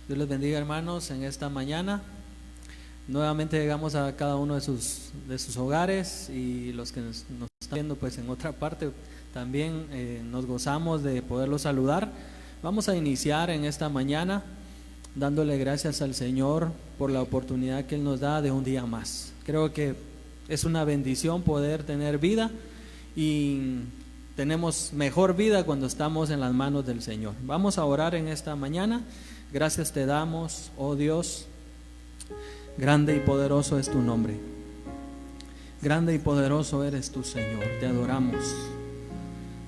Dios les bendiga, hermanos, en esta mañana. Nuevamente llegamos a cada uno de sus hogares, y los que nos están viendo pues en otra parte también nos gozamos de poderlos saludar. Vamos a iniciar en esta mañana dándole gracias al Señor por la oportunidad que Él nos da de un día más. Creo que es una bendición poder tener vida, y tenemos mejor vida cuando estamos en las manos del Señor. Vamos a orar en esta mañana. Gracias te damos, oh Dios. Grande y poderoso es tu nombre. Grande y poderoso eres tú, Señor. Te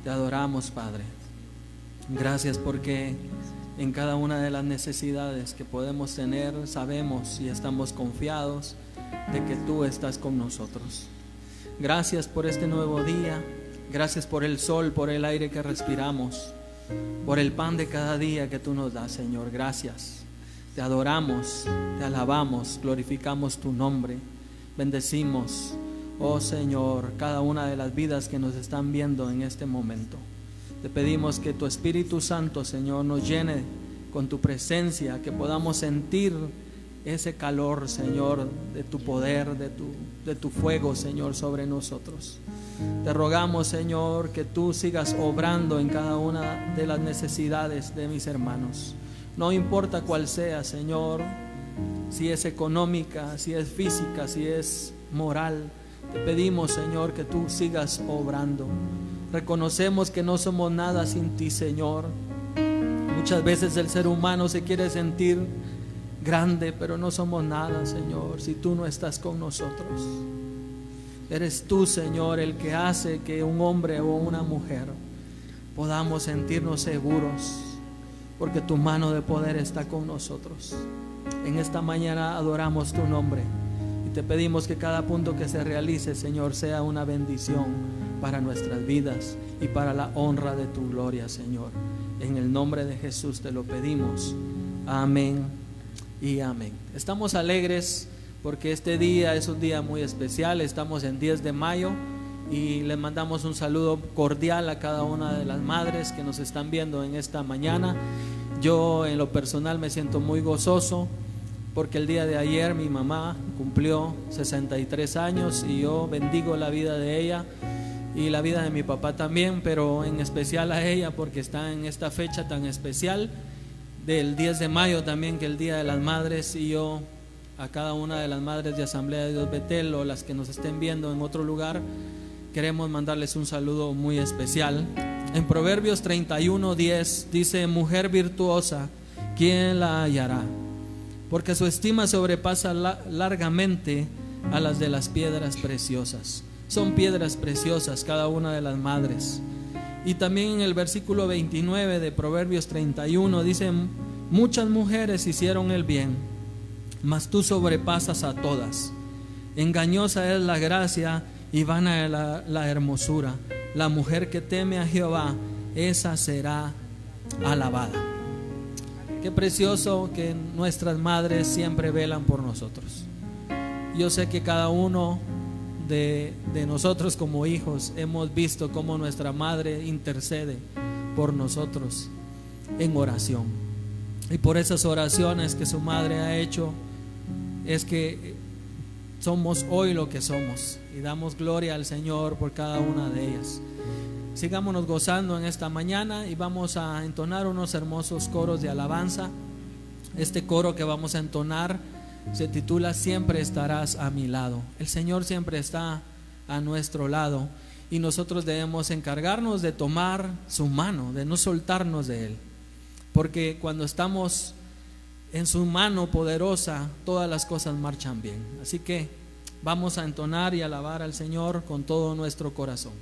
adoramos, Padre. Gracias porque en cada una de las necesidades que podemos tener, sabemos y estamos confiados de que tú estás con nosotros. Gracias por este nuevo día. Gracias por el sol, por el aire que respiramos, por el pan de cada día que tú nos das, Señor. Gracias. Te adoramos, te alabamos, glorificamos tu nombre. Bendecimos, oh Señor, cada una de las vidas que nos están viendo en este momento. Te pedimos que tu Espíritu Santo, Señor, nos llene con tu presencia, que podamos sentir ese calor, Señor, de tu poder, de tu fuego, Señor, sobre nosotros. Te rogamos, Señor, que tú sigas obrando en cada una de las necesidades de mis hermanos. No importa cuál sea, Señor, si es económica, si es física, si es moral. Te pedimos, Señor, que tú sigas obrando. Reconocemos que no somos nada sin ti, Señor. Muchas veces el ser humano se quiere sentir grande, pero no somos nada, Señor, si tú no estás con nosotros. Eres tú, Señor, el que hace que un hombre o una mujer podamos sentirnos seguros, porque tu mano de poder está con nosotros. En esta mañana adoramos tu nombre y te pedimos que cada punto que se realice, Señor, sea una bendición para nuestras vidas y para la honra de tu gloria, Señor. En el nombre de Jesús te lo pedimos. Amén y amén. Estamos alegres porque este día es un día muy especial. Estamos en 10 de mayo y les mandamos un saludo cordial a cada una de las madres que nos están viendo en esta mañana. Yo en lo personal me siento muy gozoso porque el día de ayer mi mamá cumplió 63 años y yo bendigo la vida de ella y la vida de mi papá también, pero en especial a ella porque está en esta fecha tan especial del 10 de mayo también, que el Día de las Madres. Y yo a cada una de las madres de Asamblea de Dios Betel o las que nos estén viendo en otro lugar, queremos mandarles un saludo muy especial. En Proverbios 31:10 dice: mujer virtuosa, ¿quién la hallará? Porque su estima sobrepasa largamente a las de las piedras preciosas. Son piedras preciosas cada una de las madres. Y también en el versículo 29 de Proverbios 31 dice: muchas mujeres hicieron el bien, mas tú sobrepasas a todas. Engañosa es la gracia y vana es la hermosura. La mujer que teme a Jehová, esa será alabada. Qué precioso que nuestras madres siempre velan por nosotros. Yo sé que cada uno de nosotros como hijos hemos visto cómo nuestra madre intercede por nosotros en oración, y por esas oraciones que su madre ha hecho es que somos hoy lo que somos, y damos gloria al Señor por cada una de ellas. Sigámonos gozando en esta mañana y vamos a entonar unos hermosos coros de alabanza. Este coro que vamos a entonar se titula Siempre estarás a mi lado. El Señor siempre está a nuestro lado y nosotros debemos encargarnos de tomar su mano, de no soltarnos de Él, porque cuando estamos en su mano poderosa, todas las cosas marchan bien. Así que vamos a entonar y alabar al Señor con todo nuestro corazón.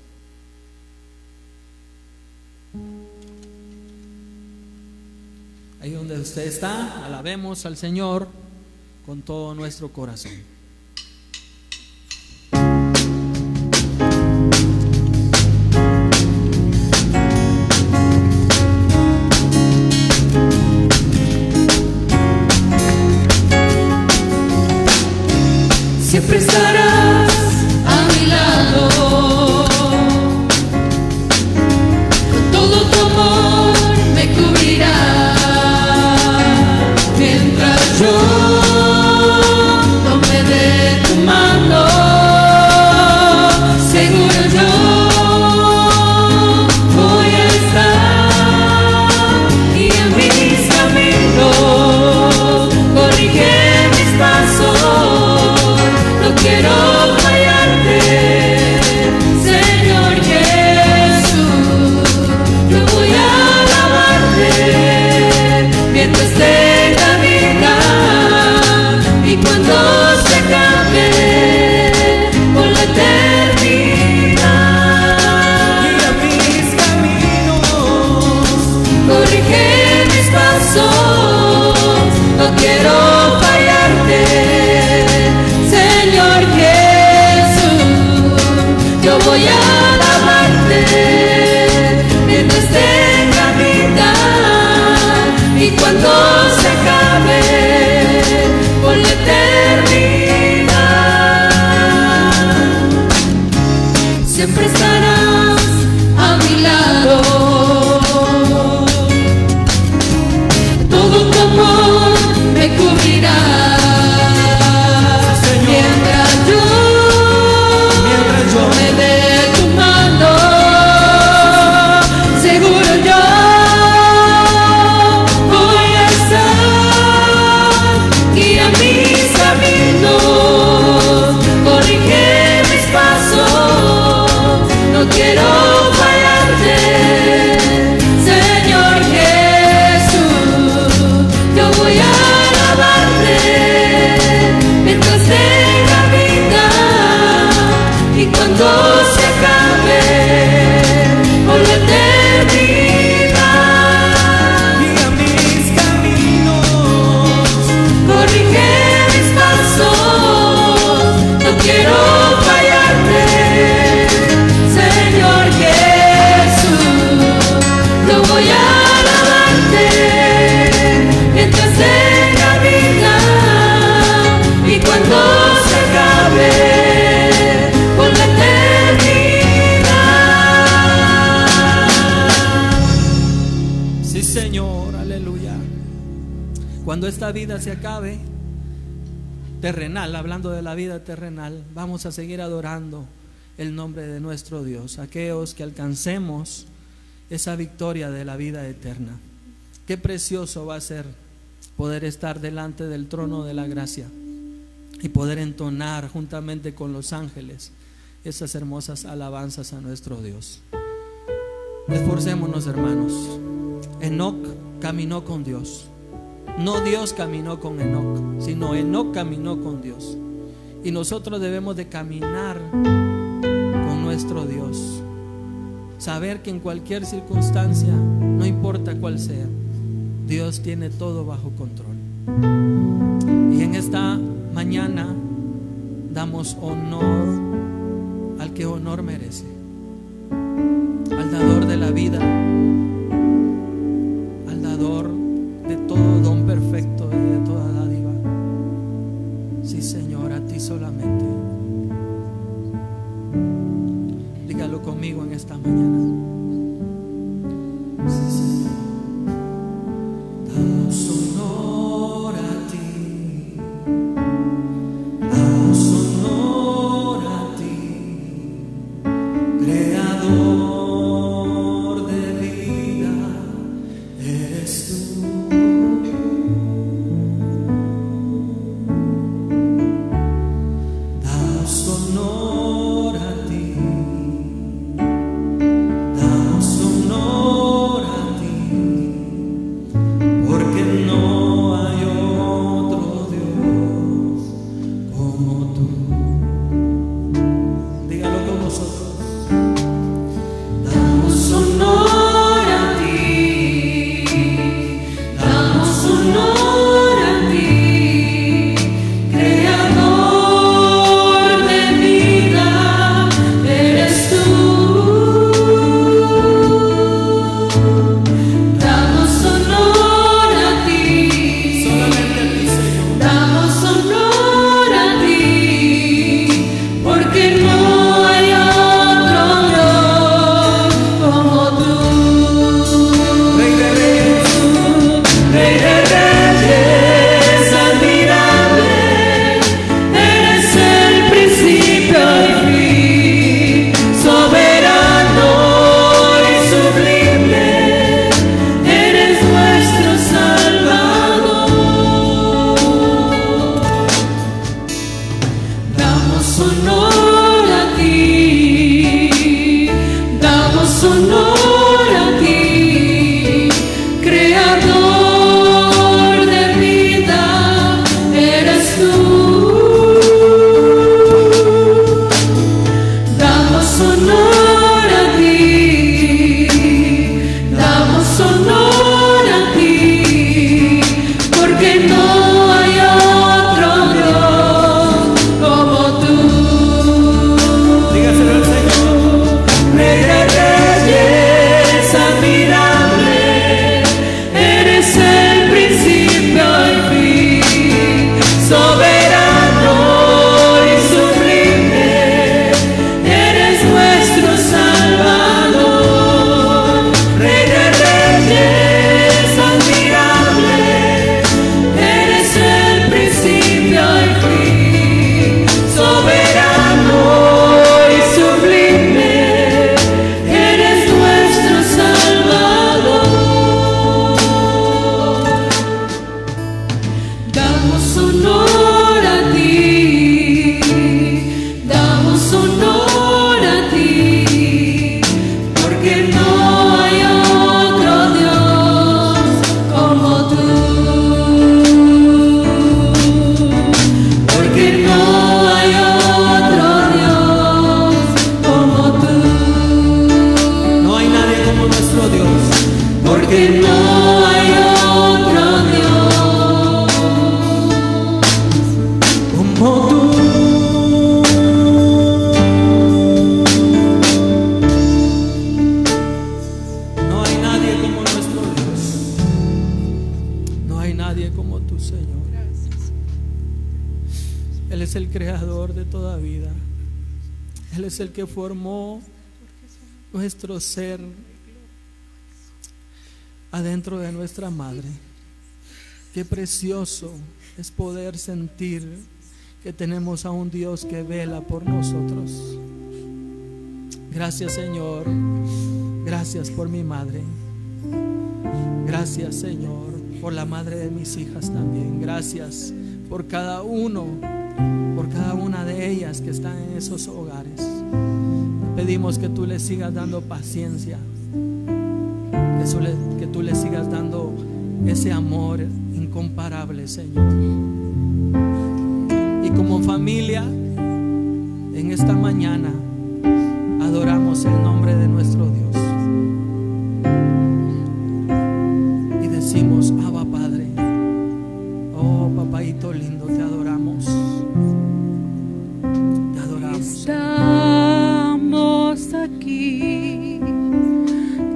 Ahí donde usted está, alabemos al Señor con todo nuestro corazón. Siempre estarás a mi lado, con todo tu amor me cubrirás. corrige mis pasos, no quiero fallarte, Señor Jesús, yo voy a alabarte mientras tenga vida y cuando se acabe por la eternidad, siempre estarás a mi lado. Todo tu amor me cubrirá. Mientras yo me dé tu mano, seguro yo voy a estar. Guía mis caminos, corrige mis pasos, no quiero fallarte, Señor Jesús, yo voy a alabarte mientras tenga vida y cuando se acabe por la eternidad. Guía mis caminos, Corrige mis pasos, no quiero fallarte, Señor Jesús, yo voy a alabarte mientras tenga vida y cuando se acabe por la eternidad. sí Señor, aleluya. Cuando esta vida se acabe, terrenal, hablando de la vida terrenal, vamos a seguir adorando el nombre de nuestro Dios, aquellos que alcancemos esa victoria de la vida eterna. Qué precioso va a ser poder estar delante del trono de la gracia y poder entonar juntamente con los ángeles esas hermosas alabanzas a nuestro Dios. Esforcémonos, hermanos. Enoc caminó con Dios. No Dios caminó con Enoc, sino Enoc caminó con Dios. Y nosotros debemos de caminar con nuestro Dios. Saber que en cualquier circunstancia, no importa cuál sea, Dios tiene todo bajo control. Y en esta mañana damos honor al que honor merece, al dador de la vida, al dador de todo don perfecto y de toda dádiva. Sí, Señor, a ti solamente. Dígalo conmigo en esta mañana. Sí, Señor. Damos honor a ti, damos honor a ti, creador de vida, eres tú. Damos honor a ti, damos honor a ti, porque no hay otro Dios como tú. Dígalo con nosotros. Damos honor a ti, Él es el creador de toda vida. Él es el que formó nuestro ser adentro de nuestra madre. Qué precioso es poder sentir que tenemos a un Dios que vela por nosotros. Gracias, Señor. Gracias por mi madre. Gracias, Señor, por la madre de mis hijas también. Gracias por cada uno, por cada una de ellas que están en esos hogares. Pedimos que tú les sigas dando paciencia, que tú les sigas dando ese amor incomparable, Señor. Y como familia, en esta mañana adoramos el nombre de nuestro Dios y decimos: Abba, Padre. Oh, papaito lindo, te adoramos. Te adoramos. Estamos aquí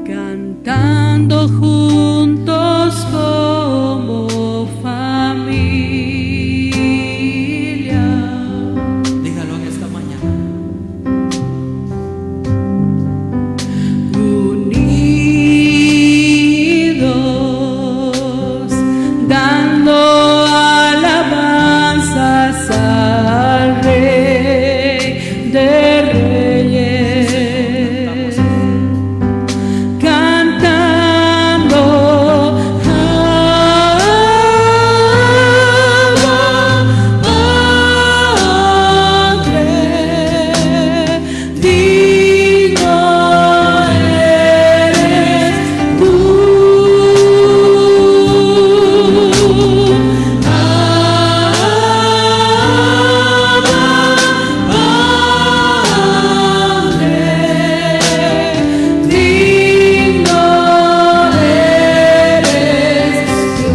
cantando juntos como familia. Dígalo en esta mañana. Unidos, dando alabanzas al Rey de Reyes, cantando Padre, digno eres tú.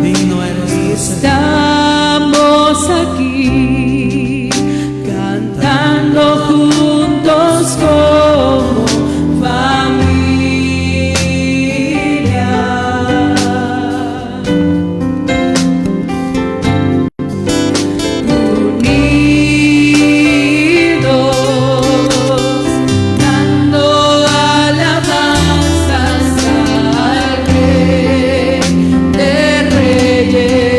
Digno eres tú, Señor. Estamos aquí cantando juntos como familia. Unidos, dando alabanzas al Rey de Reyes,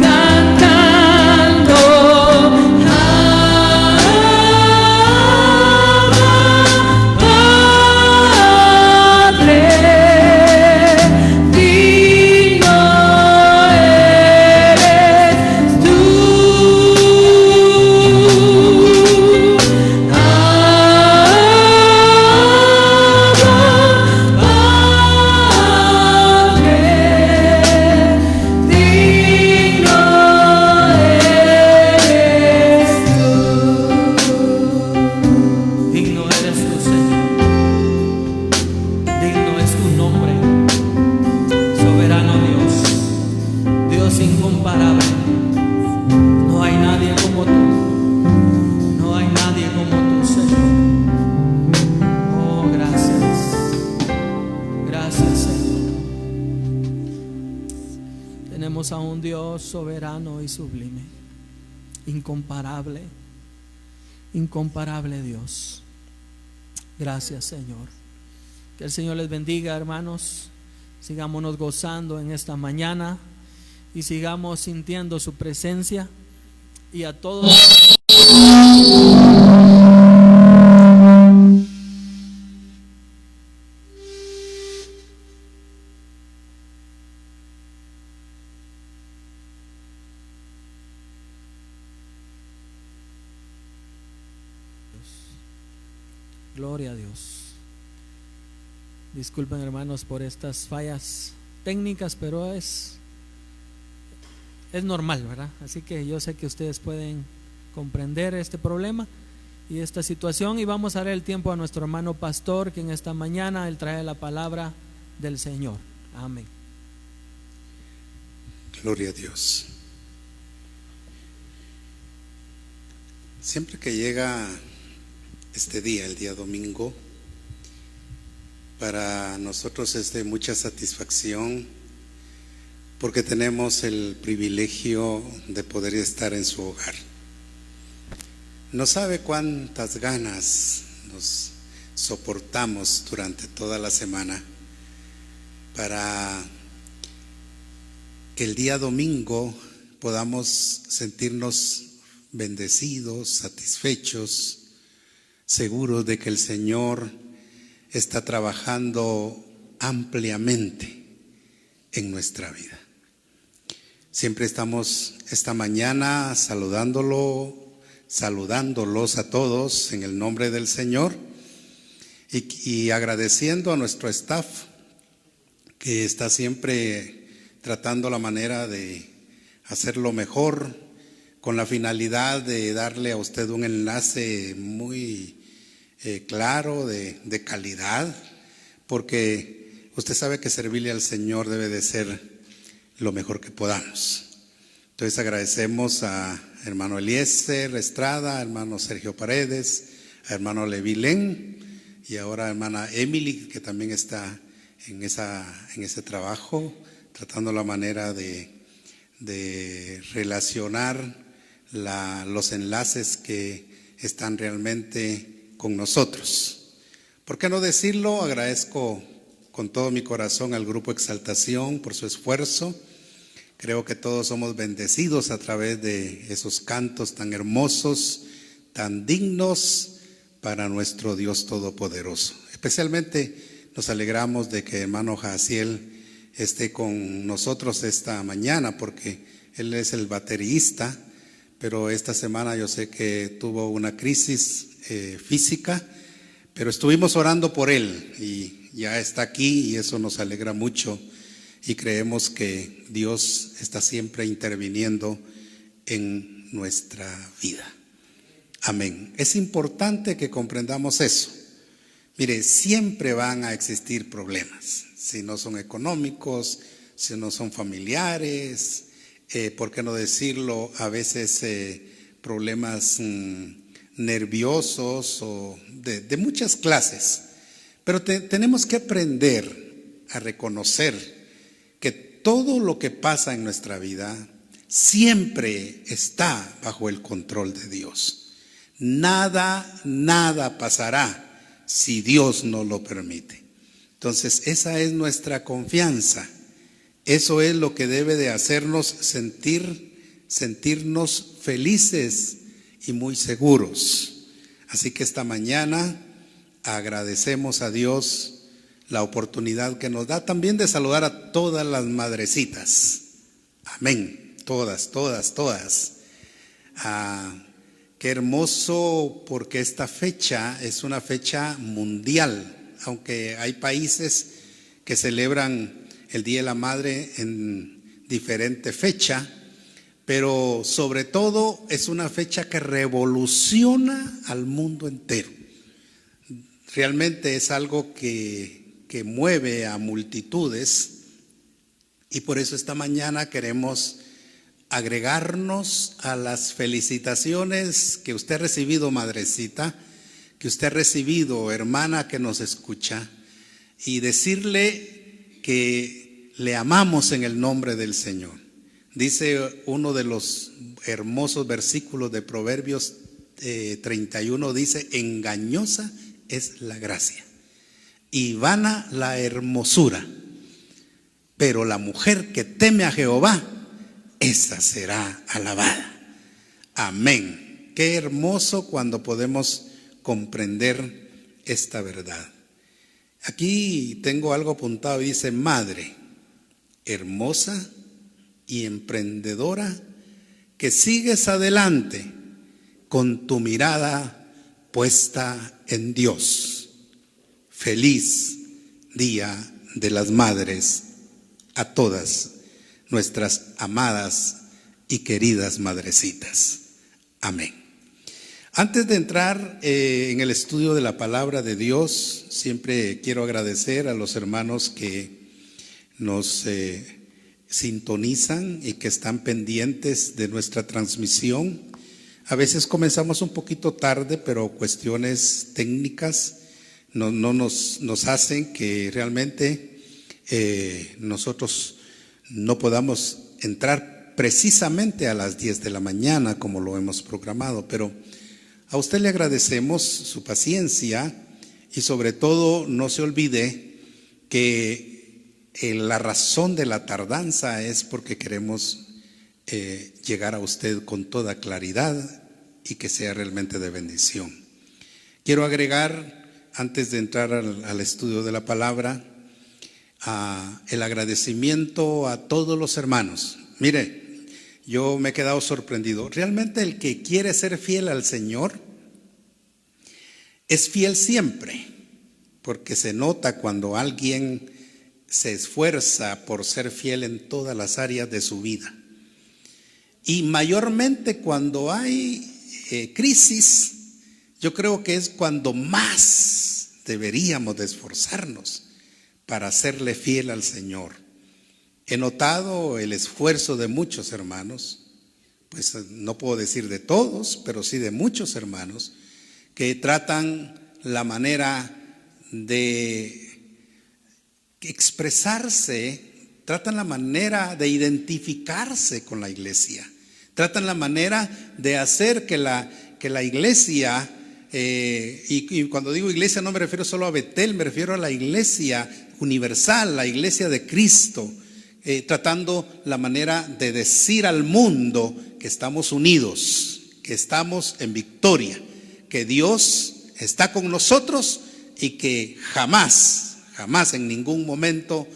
cantando Padre, digno eres tú. Digno eres tú, Señor. Digno es tu nombre, soberano Dios, Dios incomparable. No hay nadie como tú, no hay nadie como tú, Señor. Oh, gracias, gracias, Señor. Tenemos a un Dios soberano y sublime, incomparable, incomparable Dios. Gracias, Señor. Que el Señor les bendiga, hermanos. Sigámonos gozando en esta mañana y sigamos sintiendo su presencia. Y a todos, gloria a Dios. Disculpen, hermanos, por estas fallas técnicas, pero es normal, ¿verdad? Así que yo sé que ustedes pueden comprender este problema y esta situación, y vamos a dar el tiempo a nuestro hermano pastor, que en esta mañana él trae la palabra del Señor. Amén. Gloria a Dios. Siempre que llega este día, el día domingo, para nosotros es de mucha satisfacción porque tenemos el privilegio de poder estar en su hogar. No sabe cuántas ganas nos soportamos durante toda la semana para que el día domingo podamos sentirnos bendecidos, satisfechos, seguros de que el Señor está trabajando ampliamente en nuestra vida. Siempre estamos esta mañana saludándolos a todos en el nombre del Señor y agradeciendo a nuestro staff que está siempre tratando la manera de hacerlo mejor, con la finalidad de darle a usted un enlace muy claro, de calidad, porque usted sabe que servirle al Señor debe de ser lo mejor que podamos. Entonces agradecemos a hermano Eliezer Estrada, a hermano Sergio Paredes, a hermano Levilén y ahora a hermana Emily, que también está en ese trabajo, tratando la manera de relacionar los enlaces que están realmente con nosotros. ¿Por qué no decirlo? Agradezco con todo mi corazón al Grupo Exaltación por su esfuerzo. Creo que todos somos bendecidos a través de esos cantos tan hermosos, tan dignos para nuestro Dios Todopoderoso. Especialmente nos alegramos de que hermano Jaciel esté con nosotros esta mañana, porque él es el baterista, pero esta semana yo sé que tuvo una crisis física, pero estuvimos orando por él y ya está aquí y eso nos alegra mucho y creemos que Dios está siempre interviniendo en nuestra vida. Amén. Es importante que comprendamos eso. Mire, siempre van a existir problemas, si no son económicos, si no son familiares, ¿por qué no decirlo? A veces problemas nerviosos o de muchas clases. Pero tenemos que aprender a reconocer que todo lo que pasa en nuestra vida siempre está bajo el control de Dios. Nada pasará si Dios no lo permite. Entonces esa es nuestra confianza. Eso es lo que debe de hacernos sentirnos felices y muy seguros. Así que esta mañana agradecemos a Dios la oportunidad que nos da también de saludar a todas las madrecitas. Amén. Todas. Qué hermoso, porque esta fecha es una fecha mundial, aunque hay países que celebran el Día de la Madre en diferente fecha, pero sobre todo es una fecha que revoluciona al mundo entero. Realmente es algo que mueve a multitudes y por eso esta mañana queremos agregarnos a las felicitaciones que usted ha recibido, madrecita, que usted ha recibido, hermana que nos escucha, y decirle que le amamos en el nombre del Señor. Dice uno de los hermosos versículos de Proverbios 31, dice: engañosa es la gracia y vana la hermosura, pero la mujer que teme a Jehová, esa será alabada. Amén. Qué hermoso cuando podemos comprender esta verdad. Aquí tengo algo apuntado y dice: madre hermosa y emprendedora, que sigues adelante con tu mirada puesta en Dios. Feliz Día de las Madres a todas nuestras amadas y queridas madrecitas. Amén. Antes de entrar en el estudio de la palabra de Dios, siempre quiero agradecer a los hermanos que nos sintonizan y que están pendientes de nuestra transmisión. A veces comenzamos un poquito tarde, pero cuestiones técnicas no nos hacen que realmente nosotros no podamos entrar precisamente a las 10 de la mañana como lo hemos programado, pero a usted le agradecemos su paciencia y sobre todo no se olvide que la razón de la tardanza es porque queremos llegar a usted con toda claridad y que sea realmente de bendición. Quiero agregar, antes de entrar al estudio de la palabra, el agradecimiento a todos los hermanos. Mire, yo me he quedado sorprendido. Realmente el que quiere ser fiel al Señor es fiel siempre, porque se nota cuando alguien se esfuerza por ser fiel en todas las áreas de su vida. Y mayormente cuando hay crisis, yo creo que es cuando más deberíamos de esforzarnos para serle fiel al Señor. He notado el esfuerzo de muchos hermanos, pues no puedo decir de todos, pero sí de muchos hermanos, que tratan la manera de expresarse, tratan la manera de identificarse con la iglesia, tratan la manera de hacer que la iglesia, y cuando digo iglesia no me refiero solo a Betel, me refiero a la iglesia universal, la iglesia de Cristo, tratando la manera de decir al mundo que estamos unidos, que estamos en victoria, que Dios está con nosotros y que jamás en ningún momento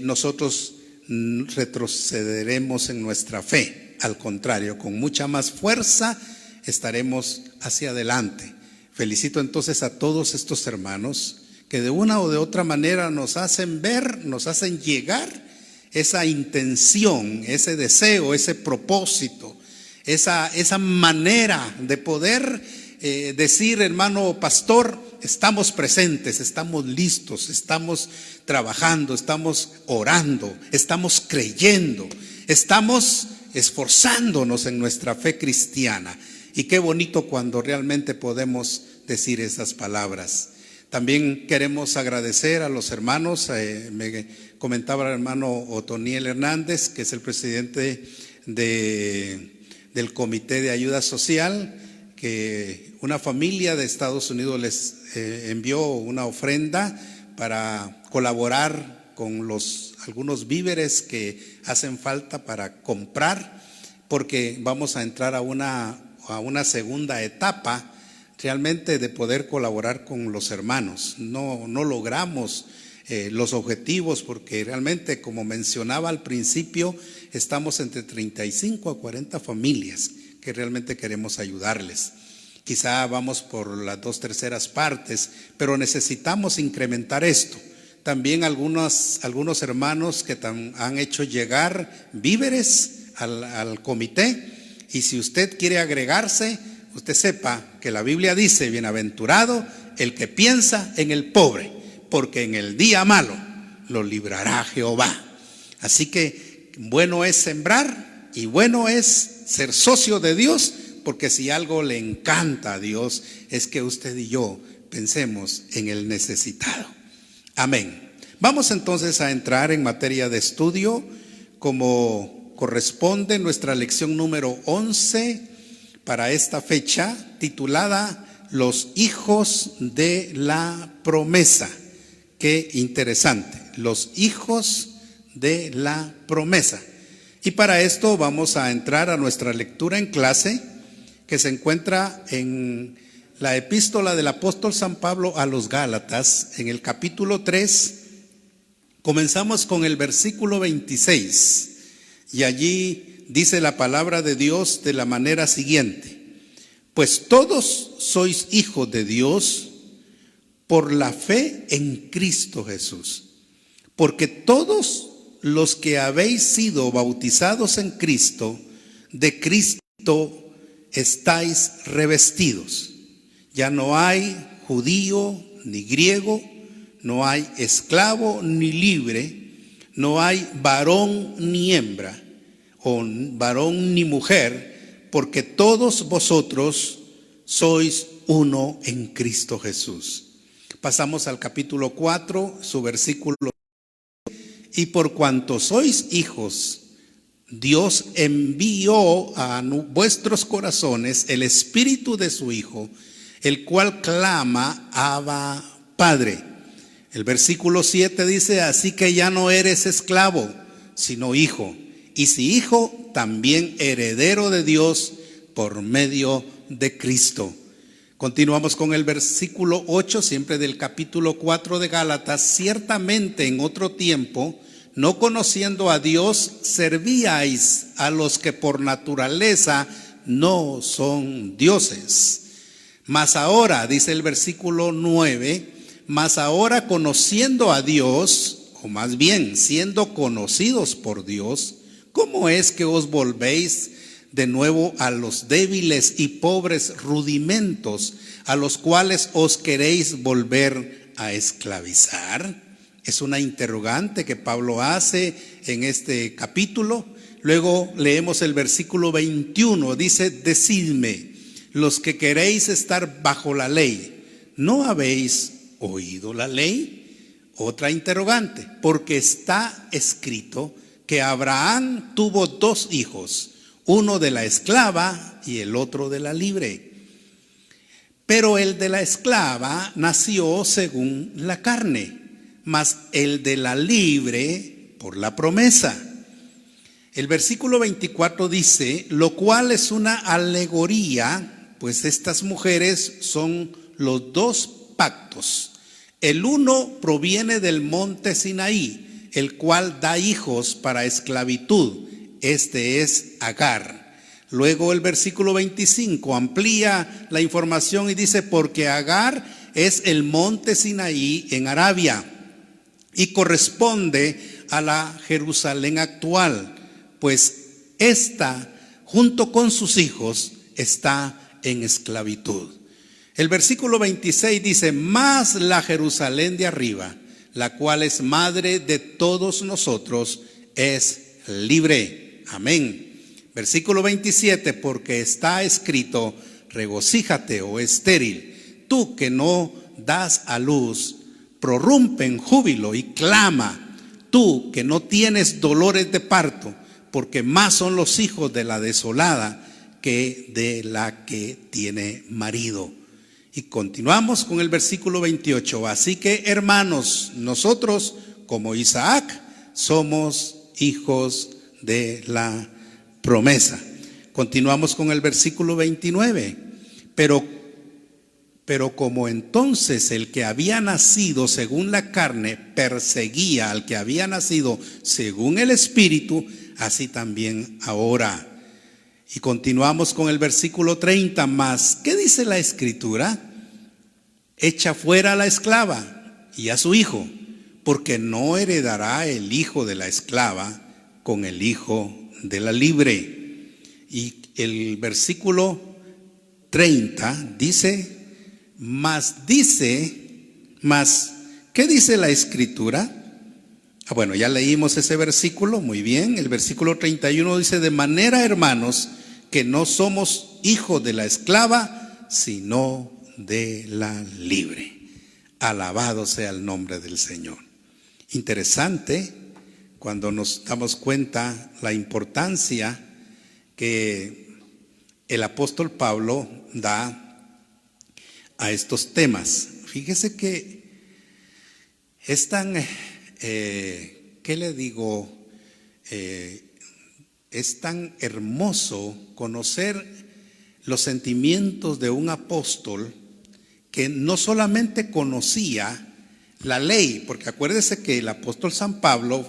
nosotros retrocederemos en nuestra fe. Al contrario, con mucha más fuerza estaremos hacia adelante. Felicito entonces a todos estos hermanos que de una o de otra manera nos hacen ver, nos hacen llegar esa intención, ese deseo, ese propósito, esa manera de poder decir, hermano pastor, estamos presentes, estamos listos, estamos trabajando, estamos orando, estamos creyendo, estamos esforzándonos en nuestra fe cristiana. Y qué bonito cuando realmente podemos decir esas palabras. También queremos agradecer a los hermanos, me comentaba el hermano Otoniel Hernández, que es el presidente del Comité de Ayuda Social, que una familia de Estados Unidos les envió una ofrenda para colaborar con algunos víveres que hacen falta para comprar, porque vamos a entrar a una segunda etapa realmente de poder colaborar con los hermanos. No logramos los objetivos porque realmente, como mencionaba al principio, estamos entre 35 a 40 familias que realmente queremos ayudarles. Quizá vamos por las 2/3 partes, pero necesitamos incrementar esto. También algunos hermanos que han hecho llegar víveres al comité, y si usted quiere agregarse, usted sepa que la Biblia dice: bienaventurado el que piensa en el pobre, porque en el día malo lo librará Jehová. Así que bueno es sembrar y bueno es ser socio de Dios, porque si algo le encanta a Dios es que usted y yo pensemos en el necesitado. Amén. Vamos entonces a entrar en materia de estudio como corresponde nuestra lección número 11 para esta fecha, titulada Los hijos de la promesa. Qué interesante, los hijos de la promesa. Y para esto vamos a entrar a nuestra lectura en clase, que se encuentra en la epístola del apóstol San Pablo a los Gálatas, en el capítulo 3. Comenzamos con el versículo 26, y allí dice la palabra de Dios de la manera siguiente: pues todos sois hijos de Dios por la fe en Cristo Jesús, porque todos los que habéis sido bautizados en Cristo, de Cristo estáis revestidos. Ya no hay judío ni griego, no hay esclavo ni libre, no hay varón ni hembra, o varón ni mujer, porque todos vosotros sois uno en Cristo Jesús. Pasamos al capítulo 4, su versículo, y por cuanto sois hijos, Dios envió a vuestros corazones el Espíritu de su Hijo, el cual clama, Abba, Padre. El versículo 7 dice, así que ya no eres esclavo, sino hijo. Y si hijo, también heredero de Dios por medio de Cristo. Continuamos con el versículo 8, siempre del capítulo 4 de Gálatas. Ciertamente en otro tiempo, no conociendo a Dios, servíais a los que por naturaleza no son dioses. Mas ahora, dice el versículo 9, mas ahora conociendo a Dios, o más bien siendo conocidos por Dios, ¿cómo es que os volvéis de nuevo a los débiles y pobres rudimentos a los cuales os queréis volver a esclavizar? Es una interrogante que Pablo hace en este capítulo. Luego leemos el versículo 21, dice, decidme, los que queréis estar bajo la ley, ¿no habéis oído la ley? Otra interrogante, porque está escrito que Abraham tuvo 2 hijos, uno de la esclava y el otro de la libre. Pero el de la esclava nació según la carne, mas el de la libre por la promesa. El versículo 24 dice, lo cual es una alegoría, pues estas mujeres son los 2 pactos. El uno proviene del monte Sinaí, el cual da hijos para esclavitud. Este es Agar. Luego el versículo 25 amplía la información y dice, porque Agar es el monte Sinaí en Arabia y corresponde a la Jerusalén actual, pues esta junto con sus hijos está en esclavitud. El versículo 26 dice, mas la Jerusalén de arriba, la cual es madre de todos nosotros, es libre. Amén. Versículo 27, porque está escrito, regocíjate, oh estéril, tú que no das a luz, prorrumpe en júbilo y clama, tú que no tienes dolores de parto, porque más son los hijos de la desolada que de la que tiene marido. Y continuamos con el versículo 28. Así que, hermanos, nosotros como Isaac somos hijos de la promesa. Continuamos con el versículo 29. Pero como entonces el que había nacido según la carne perseguía al que había nacido según el Espíritu, así también ahora. Y continuamos con el versículo 30 más. ¿Qué dice la Escritura? Echa fuera a la esclava y a su hijo, porque no heredará el hijo de la esclava con el hijo de la libre. Y el versículo 30 dice, ¿qué dice la Escritura? Bueno, ya leímos ese versículo, muy bien. El versículo 31 dice, de manera, hermanos, que no somos hijos de la esclava, sino de la libre. Alabado sea el nombre del Señor. Interesante cuando nos damos cuenta la importancia que el apóstol Pablo da a estos temas. Fíjese que es tan, ¿qué le digo? Es tan hermoso conocer los sentimientos de un apóstol que no solamente conocía la ley, porque acuérdese que el apóstol San Pablo,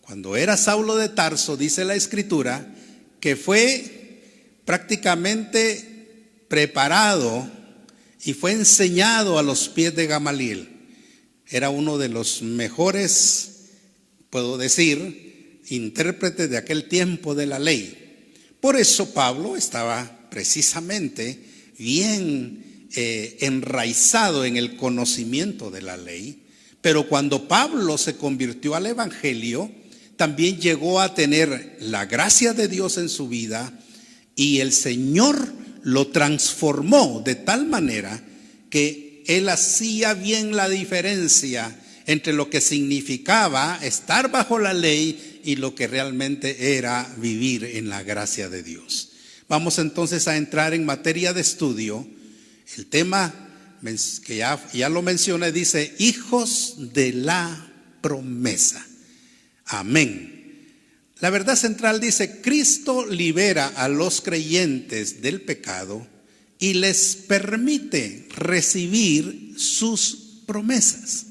cuando era Saulo de Tarso, dice la Escritura, que fue prácticamente preparado y fue enseñado a los pies de Gamaliel. Era uno de los mejores, puedo decir, intérpretes de aquel tiempo de la ley. Por eso Pablo estaba precisamente bien enraizado en el conocimiento de la ley. Pero cuando Pablo se convirtió al evangelio, también llegó a tener la gracia de Dios en su vida, y el Señor lo transformó de tal manera que él hacía bien la diferencia entre lo que significaba estar bajo la ley y lo que realmente era vivir en la gracia de Dios. Vamos entonces a entrar en materia de estudio. El tema que ya lo mencioné dice: hijos de la promesa. Amén. La verdad central dice: Cristo libera a los creyentes del pecado y les permite recibir sus promesas.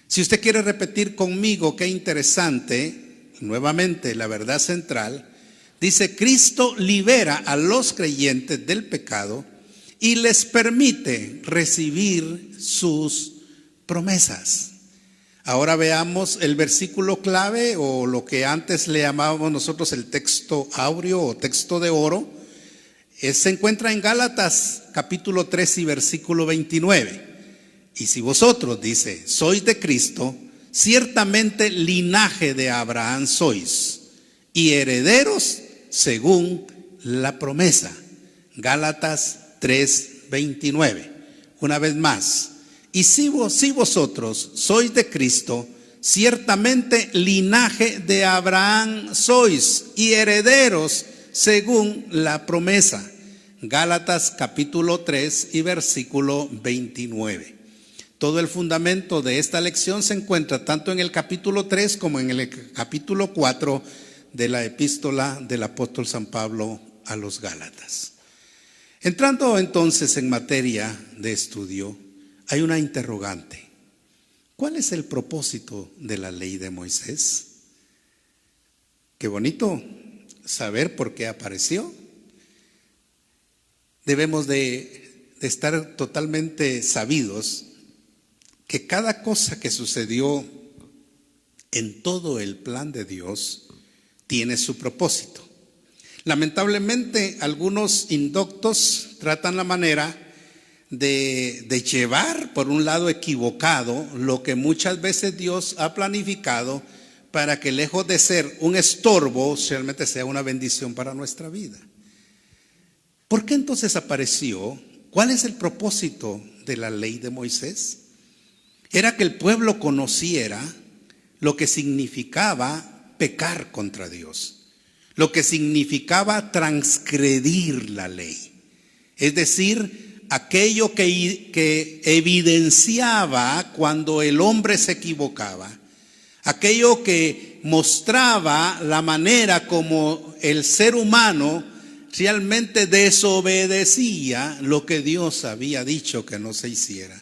Si usted quiere repetir conmigo, qué interesante, nuevamente la verdad central, dice: Cristo libera a los creyentes del pecado y les permite recibir sus promesas. Ahora veamos el versículo clave, o lo que antes le llamábamos nosotros el texto áureo o texto de oro. Se encuentra en Gálatas capítulo 3 y versículo 29. Y si vosotros, dice, sois de Cristo, ciertamente linaje de Abraham sois, y herederos según la promesa. Gálatas 3, 29. Una vez más. Y si vosotros sois de Cristo, ciertamente linaje de Abraham sois, y herederos según la promesa. Gálatas capítulo 3 y versículo 29. Todo el fundamento de esta lección se encuentra tanto en el capítulo 3 como en el capítulo 4 de la epístola del apóstol San Pablo a los Gálatas. Entrando entonces en materia de estudio, hay una interrogante. ¿Cuál es el propósito de la ley de Moisés? Qué bonito saber por qué apareció. Debemos de estar totalmente sabidos que cada cosa que sucedió en todo el plan de Dios tiene su propósito. Lamentablemente, algunos indoctos tratan la manera de llevar por un lado equivocado lo que muchas veces Dios ha planificado para que, lejos de ser un estorbo, realmente sea una bendición para nuestra vida. ¿Por qué entonces apareció? ¿Cuál es el propósito de la ley de Moisés? Era que el pueblo conociera lo que significaba pecar contra Dios, lo que significaba transgredir la ley, es decir, aquello que evidenciaba cuando el hombre se equivocaba, aquello que mostraba la manera como el ser humano realmente desobedecía lo que Dios había dicho que no se hiciera.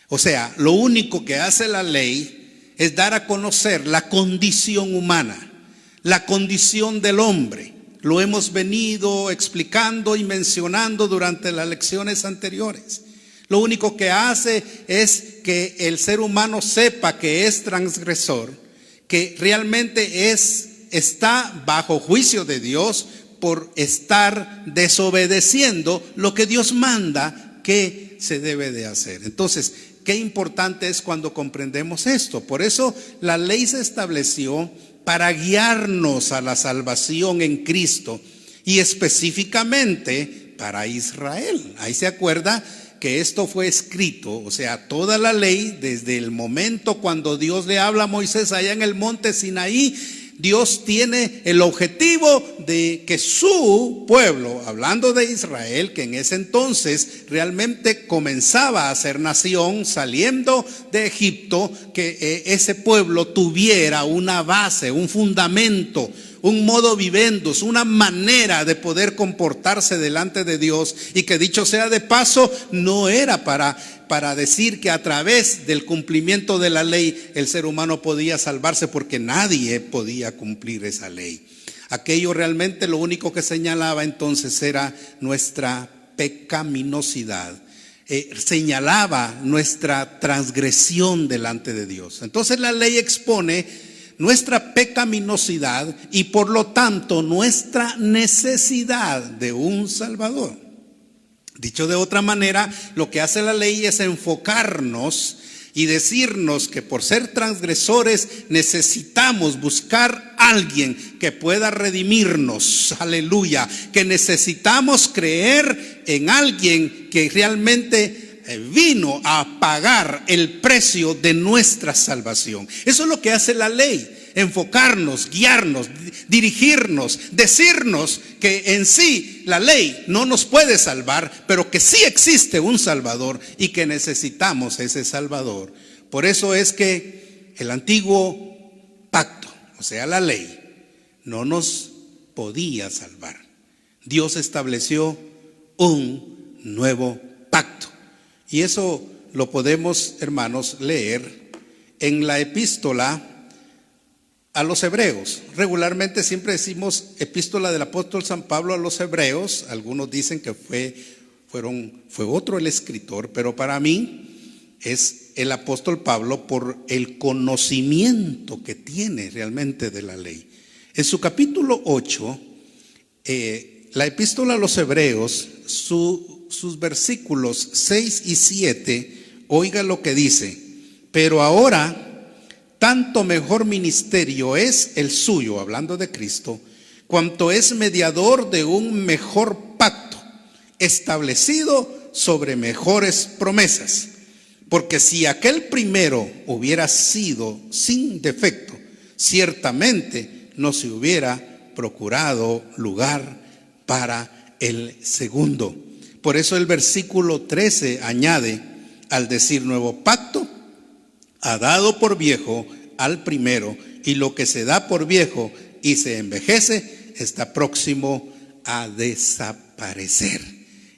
O sea, lo único que hace la ley es dar a conocer la condición humana, la condición del hombre. Lo hemos venido explicando y mencionando durante las lecciones anteriores. Lo único que hace es que el ser humano sepa que es transgresor, que realmente está bajo juicio de Dios por estar desobedeciendo lo que Dios manda que se debe de hacer. Entonces, qué importante es cuando comprendemos esto. Por eso la ley se estableció para guiarnos a la salvación en Cristo, y específicamente para Israel. Ahí se acuerda que esto fue escrito, o sea, toda la ley, desde el momento cuando Dios le habla a Moisés allá en el monte Sinaí. Dios tiene el objetivo de que su pueblo, hablando de Israel, que en ese entonces realmente comenzaba a ser nación, saliendo de Egipto, que ese pueblo tuviera una base, un fundamento, un modo vivendus, una manera de poder comportarse delante de Dios, y que, dicho sea de paso, no era para decir que a través del cumplimiento de la ley el ser humano podía salvarse, porque nadie podía cumplir esa ley. Aquello realmente lo único que señalaba entonces era nuestra pecaminosidad, señalaba nuestra transgresión delante de Dios. Entonces la ley expone nuestra pecaminosidad y por lo tanto nuestra necesidad de un Salvador. Dicho de otra manera, lo que hace la ley es enfocarnos y decirnos que por ser transgresores necesitamos buscar a alguien que pueda redimirnos, aleluya, que necesitamos creer en alguien que realmente vino a pagar el precio de nuestra salvación. Eso es lo que hace la ley. Enfocarnos, guiarnos, dirigirnos, decirnos que en sí la ley no nos puede salvar, pero que sí existe un Salvador y que necesitamos ese Salvador. Por eso es que el antiguo pacto, o sea la ley, no nos podía salvar. Dios estableció un nuevo pacto. Y eso lo podemos, hermanos, leer en la epístola a los hebreos. Regularmente siempre decimos epístola del apóstol San Pablo a los hebreos. Algunos dicen que fue otro el escritor, pero para mí es el apóstol Pablo por el conocimiento que tiene realmente de la ley. En su capítulo 8, la epístola a los hebreos, sus versículos 6 y 7, oiga lo que dice: pero ahora tanto mejor ministerio es el suyo, hablando de Cristo, cuanto es mediador de un mejor pacto, establecido sobre mejores promesas. Porque si aquel primero hubiera sido sin defecto, ciertamente no se hubiera procurado lugar para el segundo. Por eso el versículo 13 añade, al decir nuevo pacto, ha dado por viejo al primero, y lo que se da por viejo y se envejece está próximo a desaparecer.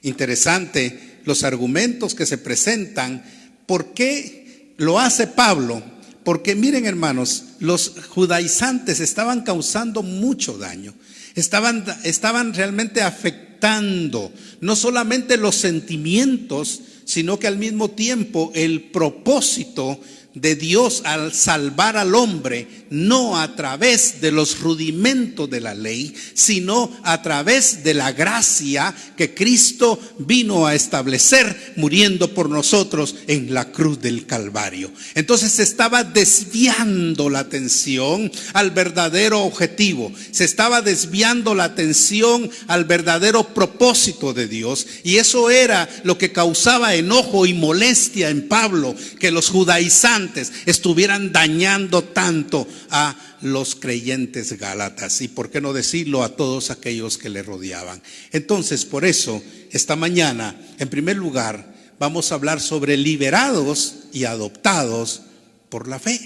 Interesante los argumentos que se presentan. ¿Por qué lo hace Pablo? Porque miren, hermanos, los judaizantes estaban causando mucho daño. Estaban realmente afectando no solamente los sentimientos, sino que al mismo tiempo el propósito de Dios al salvar al hombre, no a través de los rudimentos de la ley, sino a través de la gracia que Cristo vino a establecer muriendo por nosotros en la cruz del Calvario. Entonces se estaba desviando la atención al verdadero objetivo, se estaba desviando la atención al verdadero propósito de Dios, y eso era lo que causaba enojo y molestia en Pablo, que los judaizantes estuvieran dañando tanto a los creyentes gálatas, y por qué no decirlo, a todos aquellos que le rodeaban. Entonces, por eso, esta mañana, en primer lugar, vamos a hablar sobre liberados y adoptados por la fe.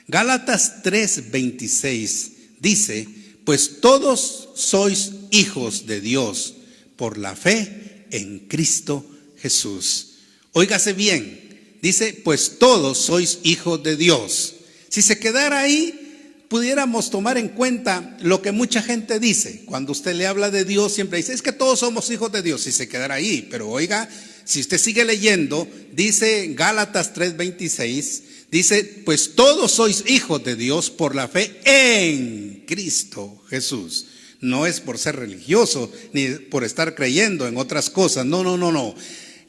Gálatas 3:26 dice: pues todos sois hijos de Dios por la fe en Cristo Jesús. Óigase bien. Dice, pues todos sois hijos de Dios. Si se quedara ahí, pudiéramos tomar en cuenta lo que mucha gente dice. Cuando usted le habla de Dios, siempre dice, es que todos somos hijos de Dios. Si se quedara ahí, pero oiga, si usted sigue leyendo, dice Gálatas 3:26, dice, pues todos sois hijos de Dios por la fe en Cristo Jesús. No es por ser religioso, ni por estar creyendo en otras cosas. No.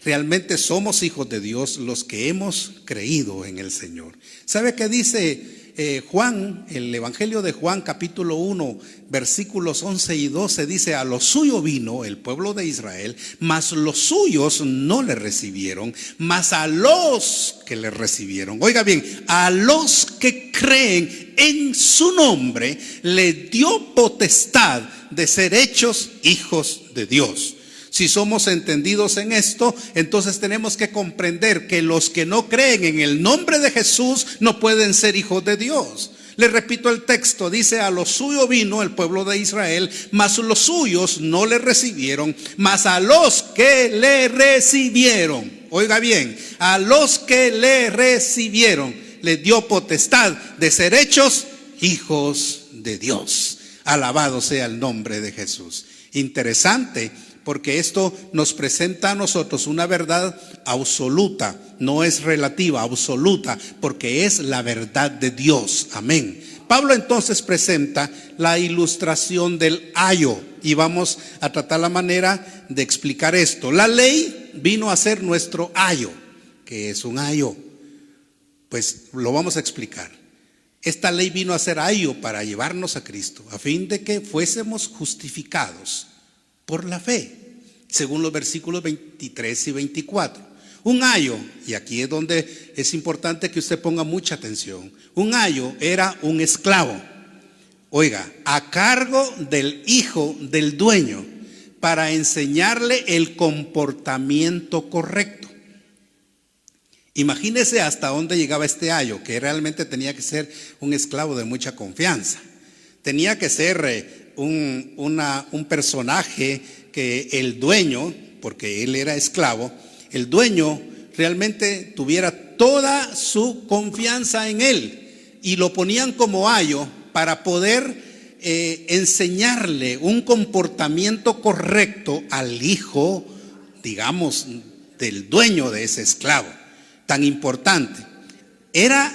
Realmente somos hijos de Dios los que hemos creído en el Señor. ¿Sabe qué dice Juan? El Evangelio de Juan, capítulo 1, versículos 11 y 12, dice: a lo suyo vino el pueblo de Israel, mas los suyos no le recibieron, mas a los que le recibieron, oiga bien, a los que creen en su nombre, le dio potestad de ser hechos hijos de Dios. Si somos entendidos en esto, entonces tenemos que comprender que los que no creen en el nombre de Jesús no pueden ser hijos de Dios. Le repito el texto, dice: a lo suyo vino el pueblo de Israel, mas los suyos no le recibieron, mas a los que le recibieron, oiga bien, a los que le recibieron, le dio potestad de ser hechos hijos de Dios. Alabado sea el nombre de Jesús. Interesante, porque esto nos presenta a nosotros una verdad absoluta, no es relativa, absoluta, porque es la verdad de Dios. Amén. Pablo entonces presenta la ilustración del ayo, y vamos a tratar la manera de explicar esto. La ley vino a ser nuestro ayo. ¿Qué es un ayo? Pues lo vamos a explicar. Esta ley vino a ser ayo para llevarnos a Cristo, a fin de que fuésemos justificados por la fe, según los versículos 23 y 24. Un ayo, y aquí es donde es importante que usted ponga mucha atención, un ayo era un esclavo, oiga, a cargo del hijo del dueño para enseñarle el comportamiento correcto. Imagínese hasta dónde llegaba este ayo, que realmente tenía que ser un esclavo de mucha confianza. Tenía que ser un personaje que el dueño, porque él era esclavo, el dueño realmente tuviera toda su confianza en él y lo ponían como ayo para poder enseñarle un comportamiento correcto al hijo, digamos, del dueño de ese esclavo. Tan importante. Era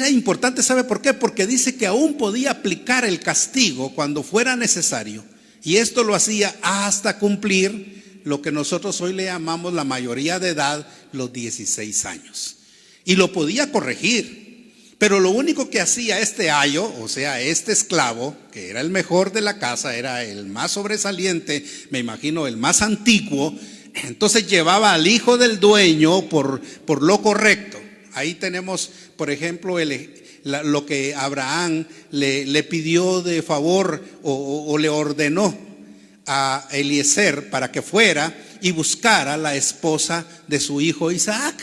importante, ¿sabe por qué? Porque dice que aún podía aplicar el castigo cuando fuera necesario, y esto lo hacía hasta cumplir lo que nosotros hoy le llamamos la mayoría de edad, los 16 años. Y lo podía corregir, pero lo único que hacía este ayo, o sea, este esclavo, que era el mejor de la casa, era el más sobresaliente, me imagino el más antiguo, entonces llevaba al hijo del dueño por lo correcto. Ahí tenemos, por ejemplo, lo que Abraham le pidió de favor o le ordenó a Eliezer para que fuera y buscara la esposa de su hijo Isaac.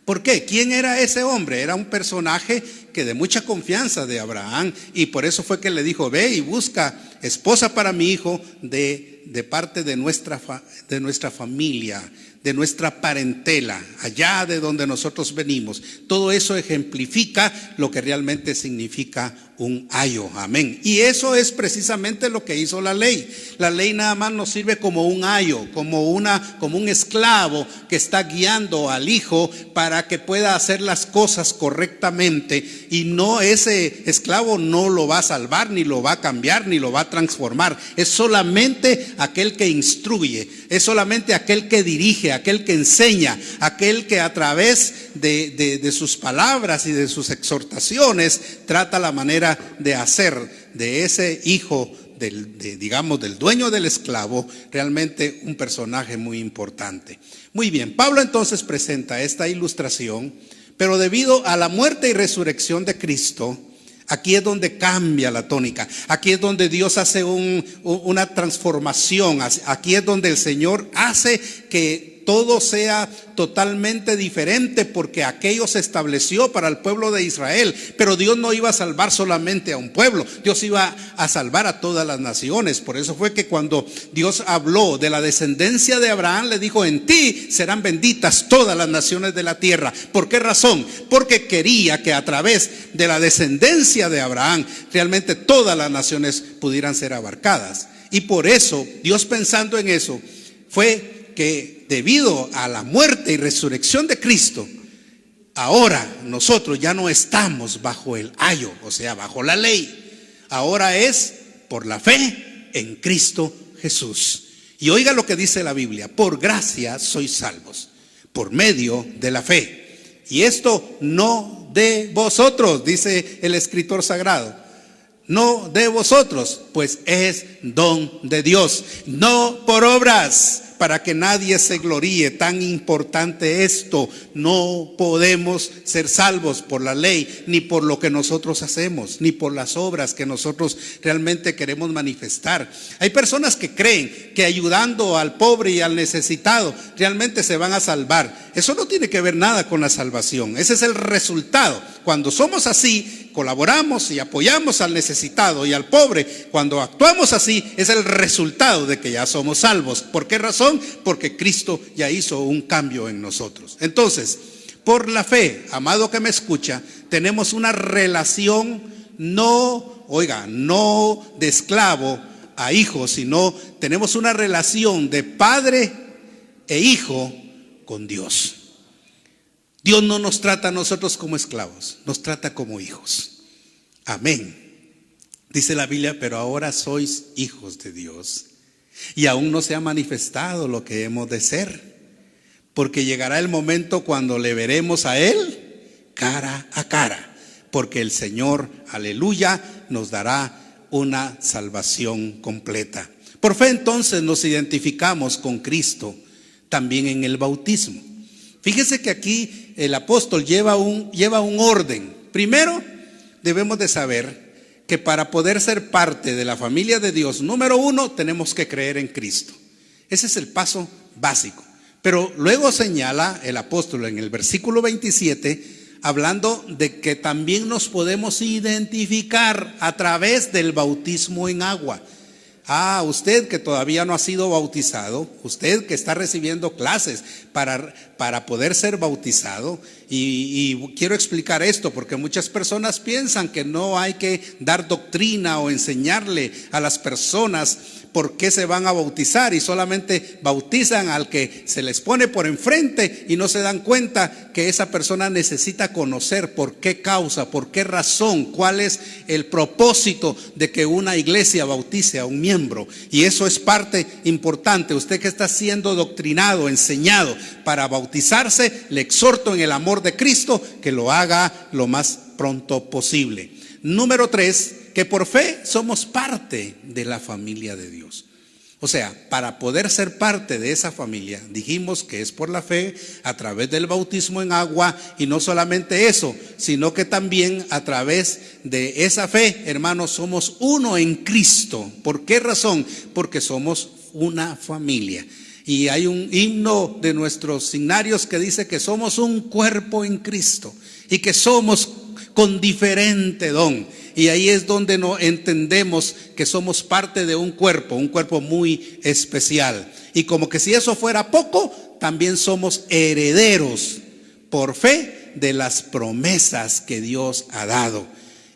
¿Por qué? ¿Quién era ese hombre? Era un personaje que de mucha confianza de Abraham, y por eso fue que le dijo: ve y busca esposa para mi hijo de parte de nuestra familia, de nuestra parentela, allá de donde nosotros venimos. Todo eso ejemplifica lo que realmente significa un ayo. Amén. Y eso es precisamente lo que hizo la ley. La ley nada más nos sirve como un ayo, como un esclavo que está guiando al hijo para que pueda hacer las cosas correctamente, y no, ese esclavo no lo va a salvar, ni lo va a cambiar, ni lo va a transformar. Es solamente aquel que instruye, es solamente aquel que dirige, aquel que enseña, aquel que a través de sus palabras y de sus exhortaciones trata la manera de hacer de ese hijo digamos del dueño del esclavo realmente un personaje muy importante. Muy bien, Pablo entonces presenta esta ilustración, pero debido a la muerte y resurrección de Cristo, aquí es donde cambia la tónica. Aquí es donde Dios hace una transformación. Aquí es donde el Señor hace que todo sea totalmente diferente, porque aquello se estableció para el pueblo de Israel, pero Dios no iba a salvar solamente a un pueblo, Dios iba a salvar a todas las naciones. Por eso fue que cuando Dios habló de la descendencia de Abraham, le dijo: en ti serán benditas todas las naciones de la tierra. ¿Por qué razón? Porque quería que a través de la descendencia de Abraham realmente todas las naciones pudieran ser abarcadas. Y por eso Dios, pensando en eso, fue que debido a la muerte y resurrección de Cristo, ahora nosotros ya no estamos bajo el ayo, o sea, bajo la ley. Ahora es por la fe en Cristo Jesús. Y oiga lo que dice la Biblia: por gracia sois salvos, por medio de la fe. Y esto no de vosotros, dice el escritor sagrado. No de vosotros, pues es don de Dios, no por obras, para que nadie se gloríe. Tan importante esto. No podemos ser salvos por la ley, ni por lo que nosotros hacemos, ni por las obras que nosotros realmente queremos manifestar. Hay personas que creen que ayudando al pobre y al necesitado realmente se van a salvar. Eso no tiene que ver nada con la salvación. Ese es el resultado. Cuando somos así, colaboramos y apoyamos al necesitado y al pobre, cuando actuamos así, es el resultado de que ya somos salvos. ¿Por qué razón? Porque Cristo ya hizo un cambio en nosotros. Entonces, por la fe, amado que me escucha, tenemos una relación no de esclavo a hijo, sino tenemos una relación de padre e hijo con Dios. Dios no nos trata a nosotros como esclavos, nos trata como hijos. Amén. Dice la Biblia: pero ahora sois hijos de Dios, y aún no se ha manifestado lo que hemos de ser, porque llegará el momento cuando le veremos a Él cara a cara, porque el Señor, aleluya, nos dará una salvación completa. Por fe entonces nos identificamos con Cristo. también en el bautismo. Fíjese que aquí el apóstol lleva un orden. Primero, debemos de saber que para poder ser parte de la familia de Dios, número uno, tenemos que creer en Cristo. Ese es el paso básico. Pero luego señala el apóstol en el versículo 27, hablando de que también nos podemos identificar a través del bautismo en agua. Usted que todavía no ha sido bautizado, usted que está recibiendo clases para poder ser bautizado, y quiero explicar esto porque muchas personas piensan que no hay que dar doctrina o enseñarle a las personas por qué se van a bautizar y solamente bautizan al que se les pone por enfrente y no se dan cuenta que esa persona necesita conocer por qué causa, por qué razón, cuál es el propósito de que una iglesia bautice a un miembro. Y eso es parte importante. Usted que está siendo doctrinado, enseñado para bautizarse, le exhorto en el amor de Cristo que lo haga lo más pronto posible. Número 3, que por fe somos parte de la familia de Dios. O sea, para poder ser parte de esa familia, dijimos que es por la fe, a través del bautismo en agua, y no solamente eso, sino que también a través de esa fe, hermanos, somos uno en Cristo. ¿Por qué razón? Porque somos una familia. Y hay un himno de nuestros signarios que dice que somos un cuerpo en Cristo y que somos con diferente don. Y ahí es donde no entendemos que somos parte de un cuerpo muy especial. Y como que si eso fuera poco, también somos herederos por fe de las promesas que Dios ha dado.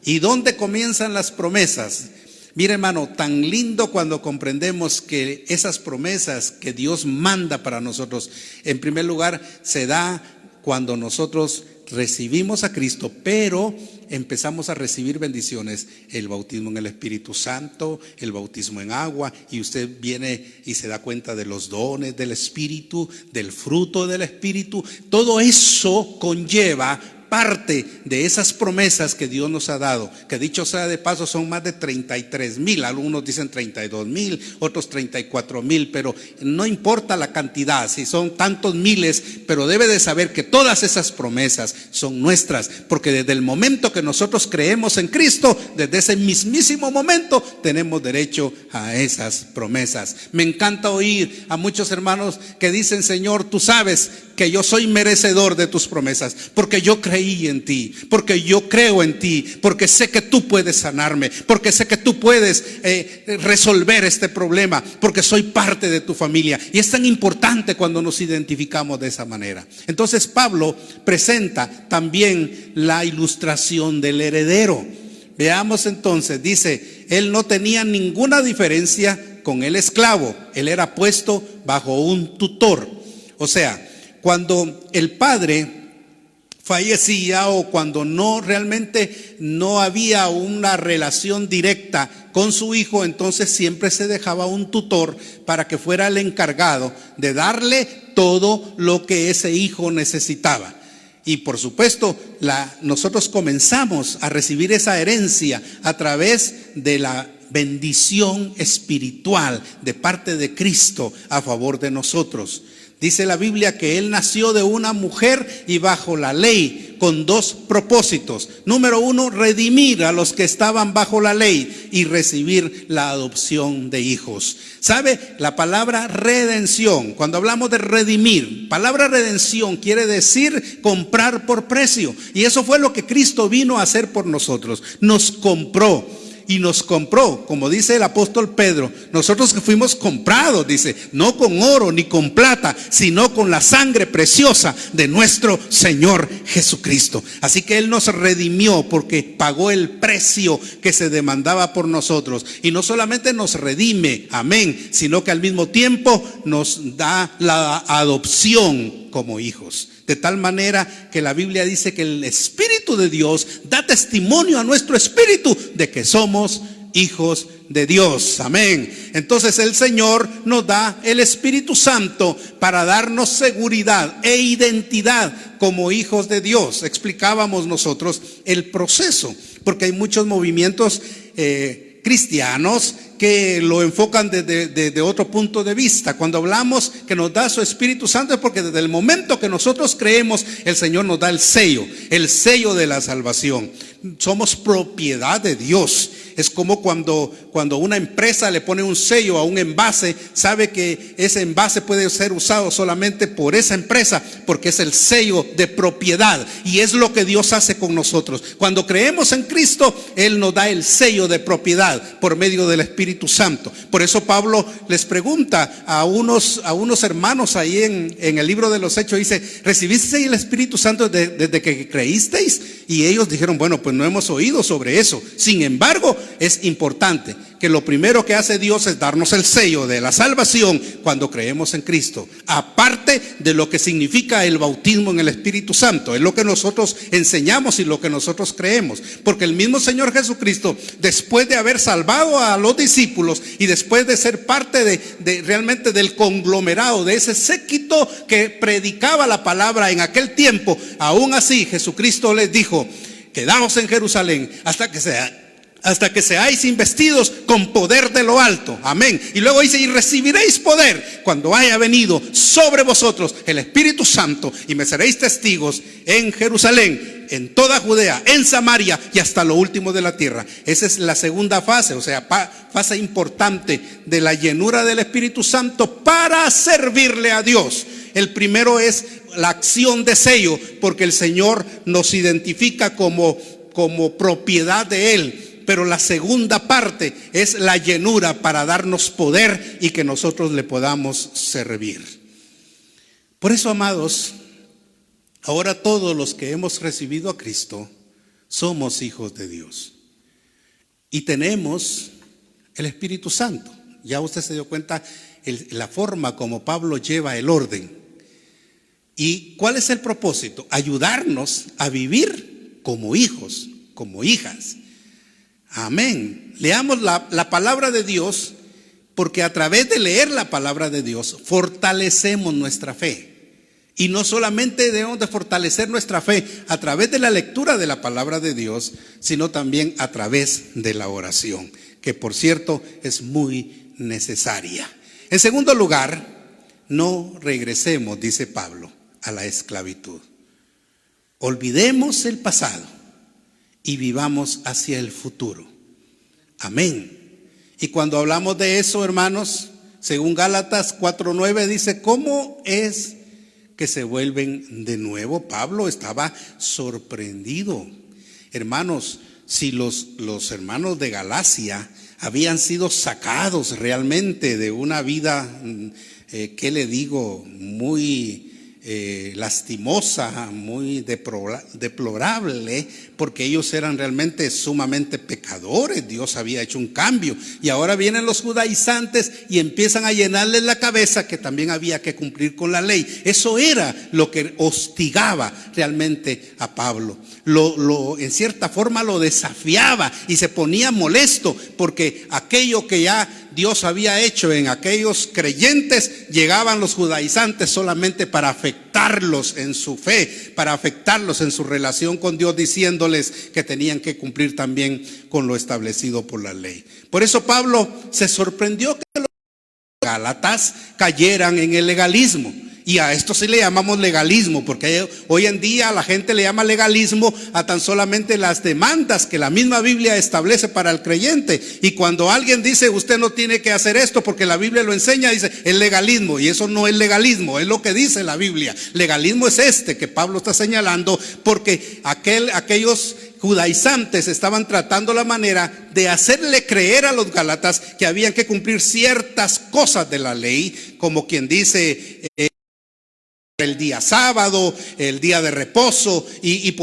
¿Y dónde comienzan las promesas? Mire, hermano, tan lindo cuando comprendemos que esas promesas que Dios manda para nosotros, en primer lugar, se da cuando nosotros recibimos a Cristo, pero empezamos a recibir bendiciones, el bautismo en el Espíritu Santo, el bautismo en agua, y usted viene y se da cuenta de los dones del Espíritu, del fruto del Espíritu. Todo eso conlleva parte de esas promesas que Dios nos ha dado, que dicho sea de paso son más de 33,000, algunos dicen 32,000, otros 34,000, pero no importa la cantidad, si son tantos miles, pero debe de saber que todas esas promesas son nuestras, porque desde el momento que nosotros creemos en Cristo, desde ese mismísimo momento tenemos derecho a esas promesas. Me encanta oír a muchos hermanos que dicen: Señor, tú sabes que yo soy merecedor de tus promesas, porque yo creí en ti, porque yo creo en ti, porque sé que tú puedes sanarme, porque sé que tú puedes resolver este problema, porque soy parte de tu familia. Y es tan importante cuando nos identificamos de esa manera. Entonces Pablo presenta también la ilustración del heredero. Veamos entonces, dice, él no tenía ninguna diferencia con el esclavo, él era puesto bajo un tutor. O sea, cuando el padre fallecía o cuando realmente no había una relación directa con su hijo, entonces siempre se dejaba un tutor para que fuera el encargado de darle todo lo que ese hijo necesitaba. Y por supuesto, nosotros comenzamos a recibir esa herencia a través de la bendición espiritual de parte de Cristo a favor de nosotros. Dice la Biblia que él nació de una mujer y bajo la ley, con dos propósitos. Número uno, redimir a los que estaban bajo la ley y recibir la adopción de hijos. ¿Sabe? La palabra redención, cuando hablamos de redimir, palabra redención quiere decir comprar por precio. Y eso fue lo que Cristo vino a hacer por nosotros. Nos compró. Y nos compró, como dice el apóstol Pedro, nosotros que fuimos comprados, dice, no con oro ni con plata, sino con la sangre preciosa de nuestro Señor Jesucristo. Así que Él nos redimió porque pagó el precio que se demandaba por nosotros. Y no solamente nos redime, amén, sino que al mismo tiempo nos da la adopción como hijos. De tal manera que la Biblia dice que el Espíritu de Dios da testimonio a nuestro espíritu de que somos hijos de Dios. Amén. Entonces el Señor nos da el Espíritu Santo para darnos seguridad e identidad como hijos de Dios. Explicábamos nosotros el proceso, porque hay muchos movimientos cristianos que lo enfocan desde otro punto de vista. Cuando hablamos que nos da su Espíritu Santo es porque desde el momento que nosotros creemos, el Señor nos da el sello de la salvación. Somos propiedad de Dios. Es como cuando una empresa le pone un sello a un envase, sabe que ese envase puede ser usado solamente por esa empresa, porque es el sello de propiedad. Y es lo que Dios hace con nosotros. Cuando creemos en Cristo, Él nos da el sello de propiedad por medio del Espíritu Santo. Por eso Pablo les pregunta a unos hermanos ahí en el libro de los Hechos, dice: ¿recibisteis el Espíritu Santo desde que creísteis? Y ellos dijeron: bueno, pues no hemos oído sobre eso. Sin embargo, es importante que lo primero que hace Dios es darnos el sello de la salvación cuando creemos en Cristo, aparte de lo que significa el bautismo en el Espíritu Santo. Es lo que nosotros enseñamos y lo que nosotros creemos, porque el mismo Señor Jesucristo, después de haber salvado a los discípulos y después de ser parte de realmente del conglomerado, de ese séquito que predicaba la palabra en aquel tiempo, aún así Jesucristo les dijo: quedaos en Jerusalén hasta que seáis investidos con poder de lo alto. Amén. Y luego dice: y recibiréis poder cuando haya venido sobre vosotros el Espíritu Santo, y me seréis testigos en Jerusalén, en toda Judea, en Samaria y hasta lo último de la tierra. Esa es la segunda fase, o sea, fase importante de la llenura del Espíritu Santo para servirle a Dios. El primero es la acción de sello, porque el Señor nos identifica como propiedad de Él. Pero la segunda parte es la llenura para darnos poder y que nosotros le podamos servir. Por eso, amados, ahora todos los que hemos recibido a Cristo somos hijos de Dios y tenemos el Espíritu Santo. Ya usted se dio cuenta la forma como Pablo lleva el orden. ¿Y cuál es el propósito? Ayudarnos a vivir como hijos, como hijas. Amén. Leamos la palabra de Dios, porque a través de leer la palabra de Dios fortalecemos nuestra fe. Y no solamente debemos de fortalecer nuestra fe a través de la lectura de la palabra de Dios, sino también a través de la oración, que por cierto es muy necesaria. En segundo lugar, no regresemos, dice Pablo, a la esclavitud. Olvidemos el pasado y vivamos hacia el futuro. Amén. Y cuando hablamos de eso, hermanos, según Gálatas 4:9 dice: ¿cómo es que se vuelven de nuevo? Pablo estaba sorprendido. Hermanos, si los hermanos de Galacia habían sido sacados realmente de una vida, ¿qué le digo? Muy lastimosa, muy deplorable, porque ellos eran realmente sumamente pecadores. Dios había hecho un cambio y ahora vienen los judaizantes y empiezan a llenarles la cabeza que también había que cumplir con la ley. Eso era lo que hostigaba realmente a Pablo. En cierta forma lo desafiaba y se ponía molesto, porque aquello que ya Dios había hecho en aquellos creyentes, llegaban los judaizantes solamente para afectarlos en su fe, para afectarlos en su relación con Dios, diciéndoles que tenían que cumplir también con lo establecido por la ley. Por eso Pablo se sorprendió que los gálatas cayeran en el legalismo. Y a esto sí le llamamos legalismo, porque hoy en día la gente le llama legalismo a tan solamente las demandas que la misma Biblia establece para el creyente. Y cuando alguien dice: usted no tiene que hacer esto porque la Biblia lo enseña, dice: es legalismo. Y eso no es legalismo, es lo que dice la Biblia. Legalismo es este que Pablo está señalando, porque aquellos judaizantes estaban tratando la manera de hacerle creer a los gálatas que habían que cumplir ciertas cosas de la ley, como quien dice el día sábado, el día de reposo, y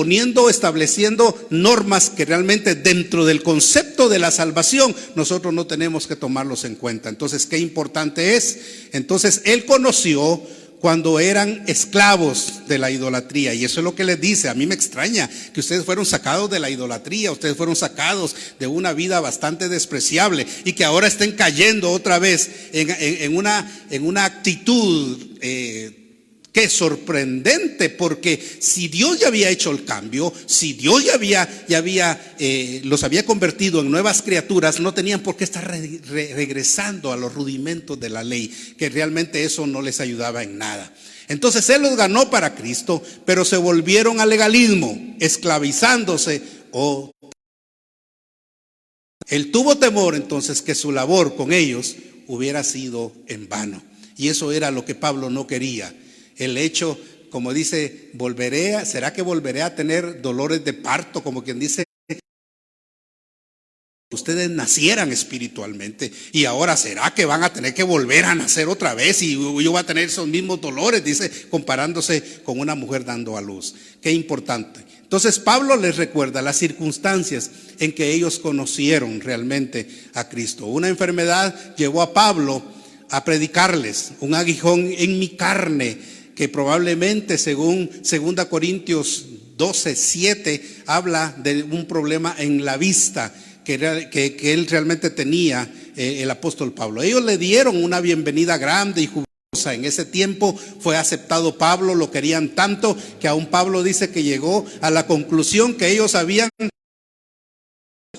estableciendo normas que realmente dentro del concepto de la salvación nosotros no tenemos que tomarlos en cuenta. Entonces, qué importante es. Entonces, él conoció cuando eran esclavos de la idolatría, y eso es lo que les dice. A mí me extraña que ustedes fueron sacados de la idolatría, ustedes fueron sacados de una vida bastante despreciable, y que ahora estén cayendo otra vez en una actitud Qué sorprendente, porque si Dios ya había hecho el cambio, si Dios los había convertido en nuevas criaturas, no tenían por qué estar regresando a los rudimentos de la ley, que realmente eso no les ayudaba en nada. Entonces Él los ganó para Cristo, pero se volvieron al legalismo, esclavizándose. Él tuvo temor entonces que su labor con ellos hubiera sido en vano. Y eso era lo que Pablo no quería. El hecho, como dice, ¿será que volveré a tener dolores de parto? Como quien dice, ustedes nacieran espiritualmente y ahora será que van a tener que volver a nacer otra vez y yo voy a tener esos mismos dolores, dice, comparándose con una mujer dando a luz. Qué importante. Entonces Pablo les recuerda las circunstancias en que ellos conocieron realmente a Cristo. Una enfermedad llevó a Pablo a predicarles, un aguijón en mi carne, que probablemente según 2 Corintios 12:7 habla de un problema en la vista que él realmente tenía, el apóstol Pablo. Ellos le dieron una bienvenida grande y jubilosa. En ese tiempo fue aceptado Pablo, lo querían tanto que aún Pablo dice que llegó a la conclusión que ellos habían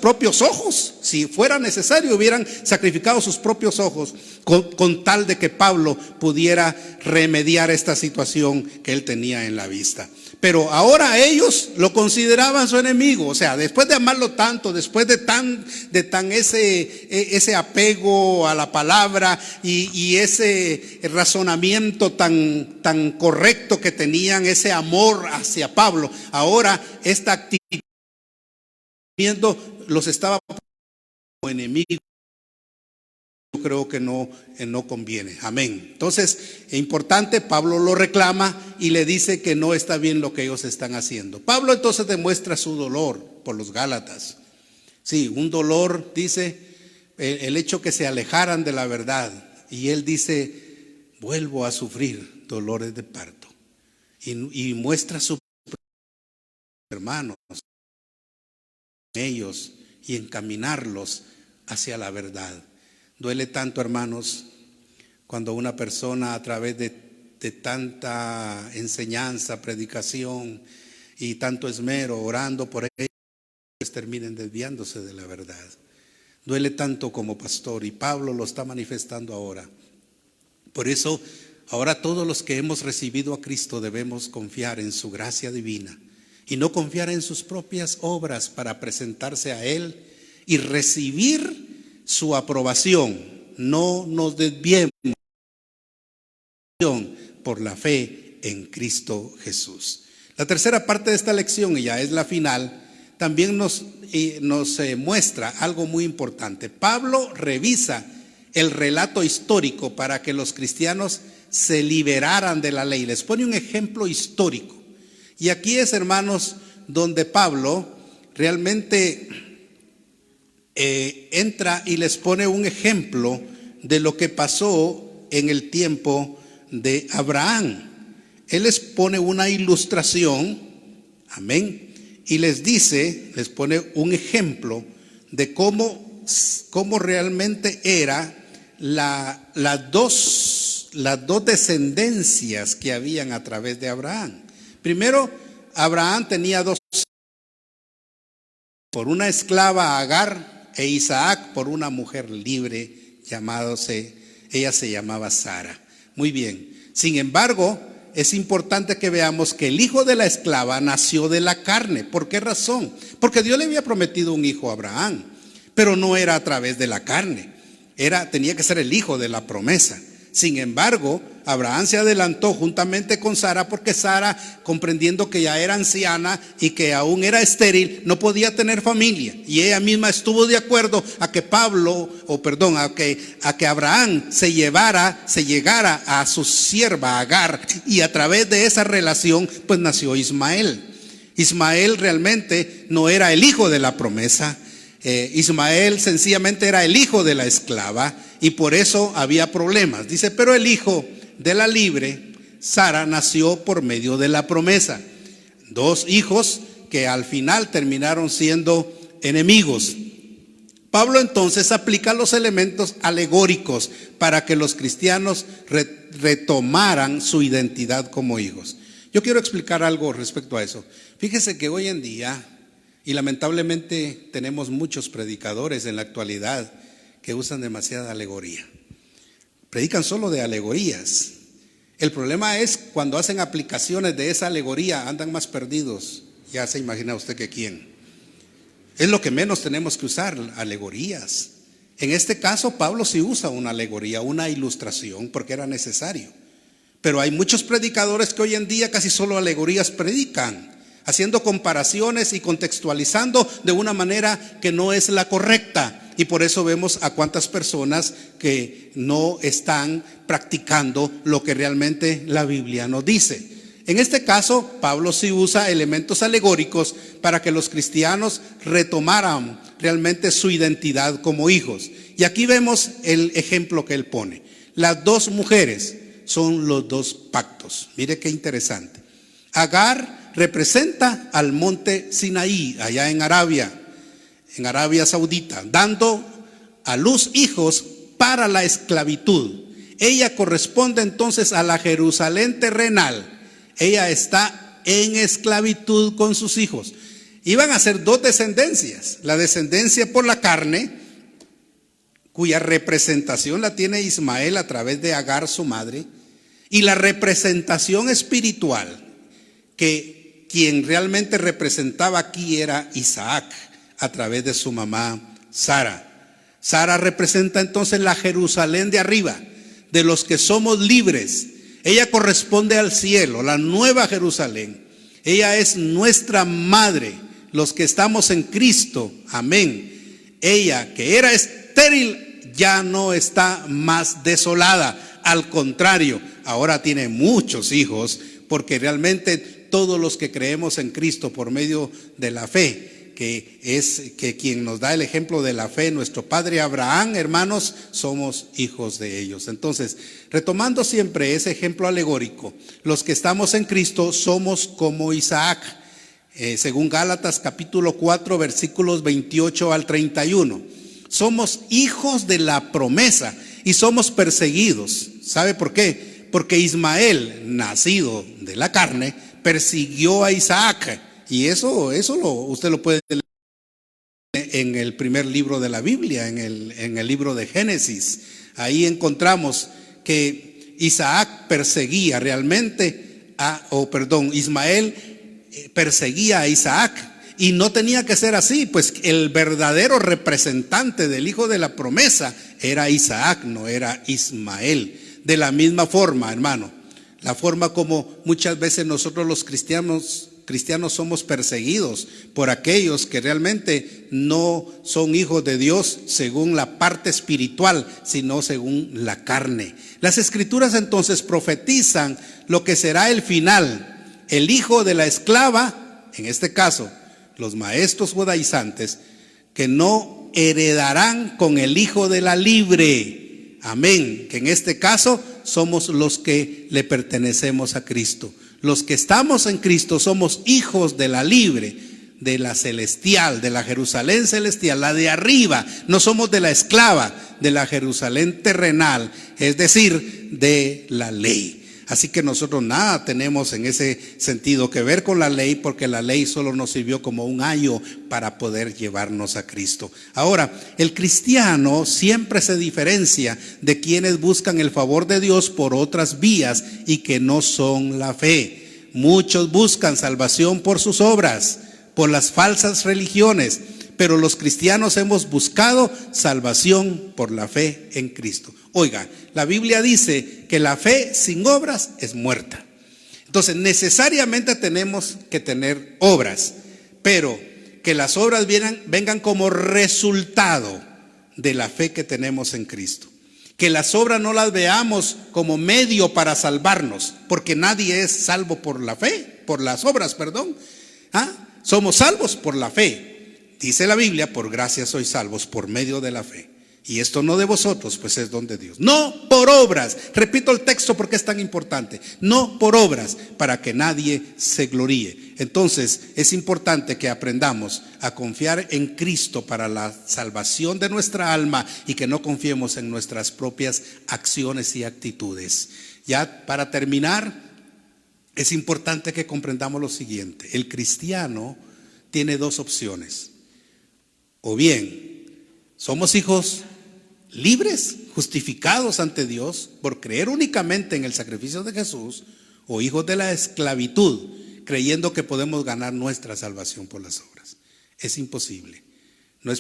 propios ojos, si fuera necesario hubieran sacrificado sus propios ojos con tal de que Pablo pudiera remediar esta situación que él tenía en la vista. Pero ahora ellos lo consideraban su enemigo. O sea, después de amarlo tanto, después de ese apego a la palabra y ese razonamiento tan correcto que tenían, ese amor hacia Pablo, ahora esta actitud los estaba como enemigos. Yo creo que no conviene. Amén. Entonces, es importante, Pablo lo reclama y le dice que no está bien lo que ellos están haciendo. Pablo entonces demuestra su dolor por los Gálatas. Sí, un dolor, dice, el hecho que se alejaran de la verdad. Y él dice, vuelvo a sufrir dolores de parto. Y muestra su hermanos, ellos, y encaminarlos hacia la verdad. Duele tanto, hermanos, cuando una persona a través de tanta enseñanza, predicación y tanto esmero orando por ellos, pues terminen desviándose de la verdad. Duele tanto como pastor, y Pablo lo está manifestando ahora. Por eso, ahora todos los que hemos recibido a Cristo debemos confiar en su gracia divina y no confiar en sus propias obras para presentarse a Él y recibir su aprobación. No nos desviemos por la fe en Cristo Jesús. La tercera parte de esta lección, y ya es la final, también nos muestra algo muy importante. Pablo revisa el relato histórico para que los cristianos se liberaran de la ley. Les pone un ejemplo histórico. Y aquí es, hermanos, donde Pablo realmente entra y les pone un ejemplo de lo que pasó en el tiempo de Abraham. Él les pone una ilustración, amén, y les pone un ejemplo de cómo realmente era las dos descendencias que habían a través de Abraham. Primero, Abraham tenía dos, por una esclava Agar, e Isaac por una mujer libre ella se llamaba Sara. Muy bien. Sin embargo, es importante que veamos que el hijo de la esclava nació de la carne. ¿Por qué razón? Porque Dios le había prometido un hijo a Abraham, pero no era a través de la carne. Tenía que ser el hijo de la promesa. Sin embargo, Abraham se adelantó juntamente con Sara, porque Sara, comprendiendo que ya era anciana y que aún era estéril, no podía tener familia. Y ella misma estuvo de acuerdo a que a que Abraham se llegara a su sierva Agar, y a través de esa relación pues nació Ismael. Ismael realmente no era el hijo de la promesa. Ismael sencillamente era el hijo de la esclava, y por eso había problemas. Dice, pero el hijo de la libre, Sara, nació por medio de la promesa. Dos hijos que al final terminaron siendo enemigos. Pablo entonces aplica los elementos alegóricos para que los cristianos retomaran su identidad como hijos. Yo quiero explicar algo respecto a eso. Fíjese que hoy en día, y lamentablemente tenemos muchos predicadores en la actualidad que usan demasiada alegoría. Predican solo de alegorías. El problema es cuando hacen aplicaciones de esa alegoría, andan más perdidos. Ya se imagina usted que quién. Es lo que menos tenemos que usar, alegorías. En este caso, Pablo sí usa una alegoría, una ilustración, porque era necesario. Pero hay muchos predicadores que hoy en día casi solo alegorías predican, haciendo comparaciones y contextualizando de una manera que no es la correcta. Y por eso vemos a cuántas personas que no están practicando lo que realmente la Biblia nos dice. En este caso, Pablo sí usa elementos alegóricos para que los cristianos retomaran realmente su identidad como hijos. Y aquí vemos el ejemplo que él pone. Las dos mujeres son los dos pactos. Mire qué interesante. Agar representa al monte Sinaí, allá en Arabia Saudita, dando a luz hijos para la esclavitud. Ella corresponde entonces a la Jerusalén terrenal. Ella está en esclavitud con sus hijos. Iban a ser dos descendencias. La descendencia por la carne, cuya representación la tiene Ismael a través de Agar, su madre, y la representación espiritual, que quien realmente representaba aquí era Isaac, a través de su mamá Sara. Sara representa entonces la Jerusalén de arriba, de los que somos libres. Ella corresponde al cielo, la nueva Jerusalén. Ella es nuestra madre, los que estamos en Cristo. Amén. Ella, que era estéril, ya no está más desolada. Al contrario, ahora tiene muchos hijos, porque realmente todos los que creemos en Cristo por medio de la fe, que es que quien nos da el ejemplo de la fe, nuestro padre Abraham, hermanos, somos hijos de ellos. Entonces, retomando siempre ese ejemplo alegórico, los que estamos en Cristo somos como Isaac, según Gálatas capítulo 4 versículos 28 al 31. Somos hijos de la promesa y somos perseguidos. ¿Sabe por qué? Porque Ismael, nacido de la carne, persiguió a Isaac. Y eso usted lo puede leer en el primer libro de la Biblia, en el libro de Génesis. Ahí encontramos que Isaac perseguía realmente Ismael perseguía a Isaac. Y no tenía que ser así, pues el verdadero representante del hijo de la promesa era Isaac, no era Ismael. De la misma forma, hermano, la forma como muchas veces nosotros los cristianos somos perseguidos por aquellos que realmente no son hijos de Dios según la parte espiritual, sino según la carne. Las escrituras entonces profetizan lo que será el final. El hijo de la esclava, en este caso, los maestros judaizantes, que no heredarán con el hijo de la libre. Amén. Que en este caso somos los que le pertenecemos a Cristo. Los que estamos en Cristo somos hijos de la libre, de la celestial, de la Jerusalén celestial, la de arriba. No somos de la esclava, de la Jerusalén terrenal, es decir, de la ley. Así que nosotros nada tenemos en ese sentido que ver con la ley, porque la ley solo nos sirvió como un ayo para poder llevarnos a Cristo. Ahora, el cristiano siempre se diferencia de quienes buscan el favor de Dios por otras vías y que no son la fe. Muchos buscan salvación por sus obras, por las falsas religiones, pero los cristianos hemos buscado salvación por la fe en Cristo. Oiga, la Biblia dice que la fe sin obras es muerta. Entonces, necesariamente tenemos que tener obras, pero que las obras vengan como resultado de la fe que tenemos en Cristo. Que las obras no las veamos como medio para salvarnos, porque nadie es salvo por la fe, por las obras, perdón. Somos salvos por la fe. Dice la Biblia, por gracia sois salvos por medio de la fe. Y esto no de vosotros, pues es don de Dios. No por obras. Repito el texto porque es tan importante. No por obras, para que nadie se gloríe. Entonces es importante que aprendamos a confiar en Cristo para la salvación de nuestra alma y que no confiemos en nuestras propias acciones y actitudes. Ya para terminar, es importante que comprendamos lo siguiente. El cristiano tiene dos opciones. O bien, somos hijos libres, justificados ante Dios por creer únicamente en el sacrificio de Jesús, o hijos de la esclavitud, creyendo que podemos ganar nuestra salvación por las obras. Es imposible. No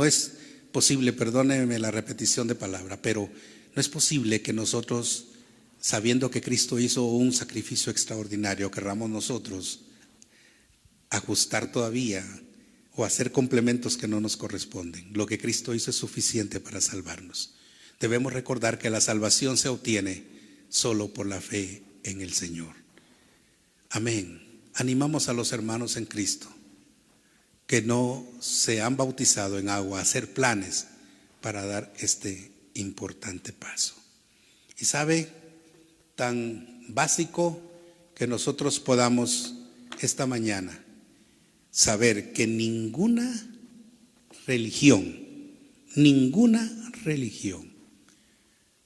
es posible, perdónenme la repetición de palabra, pero no es posible que nosotros, sabiendo que Cristo hizo un sacrificio extraordinario, querramos nosotros ajustar todavía o hacer complementos que no nos corresponden. Lo que Cristo hizo es suficiente para salvarnos. Debemos recordar que la salvación se obtiene solo por la fe en el Señor. Amén. Animamos a los hermanos en Cristo que no se han bautizado en agua a hacer planes para dar este importante paso. Y sabe, tan básico que nosotros podamos esta mañana saber que ninguna religión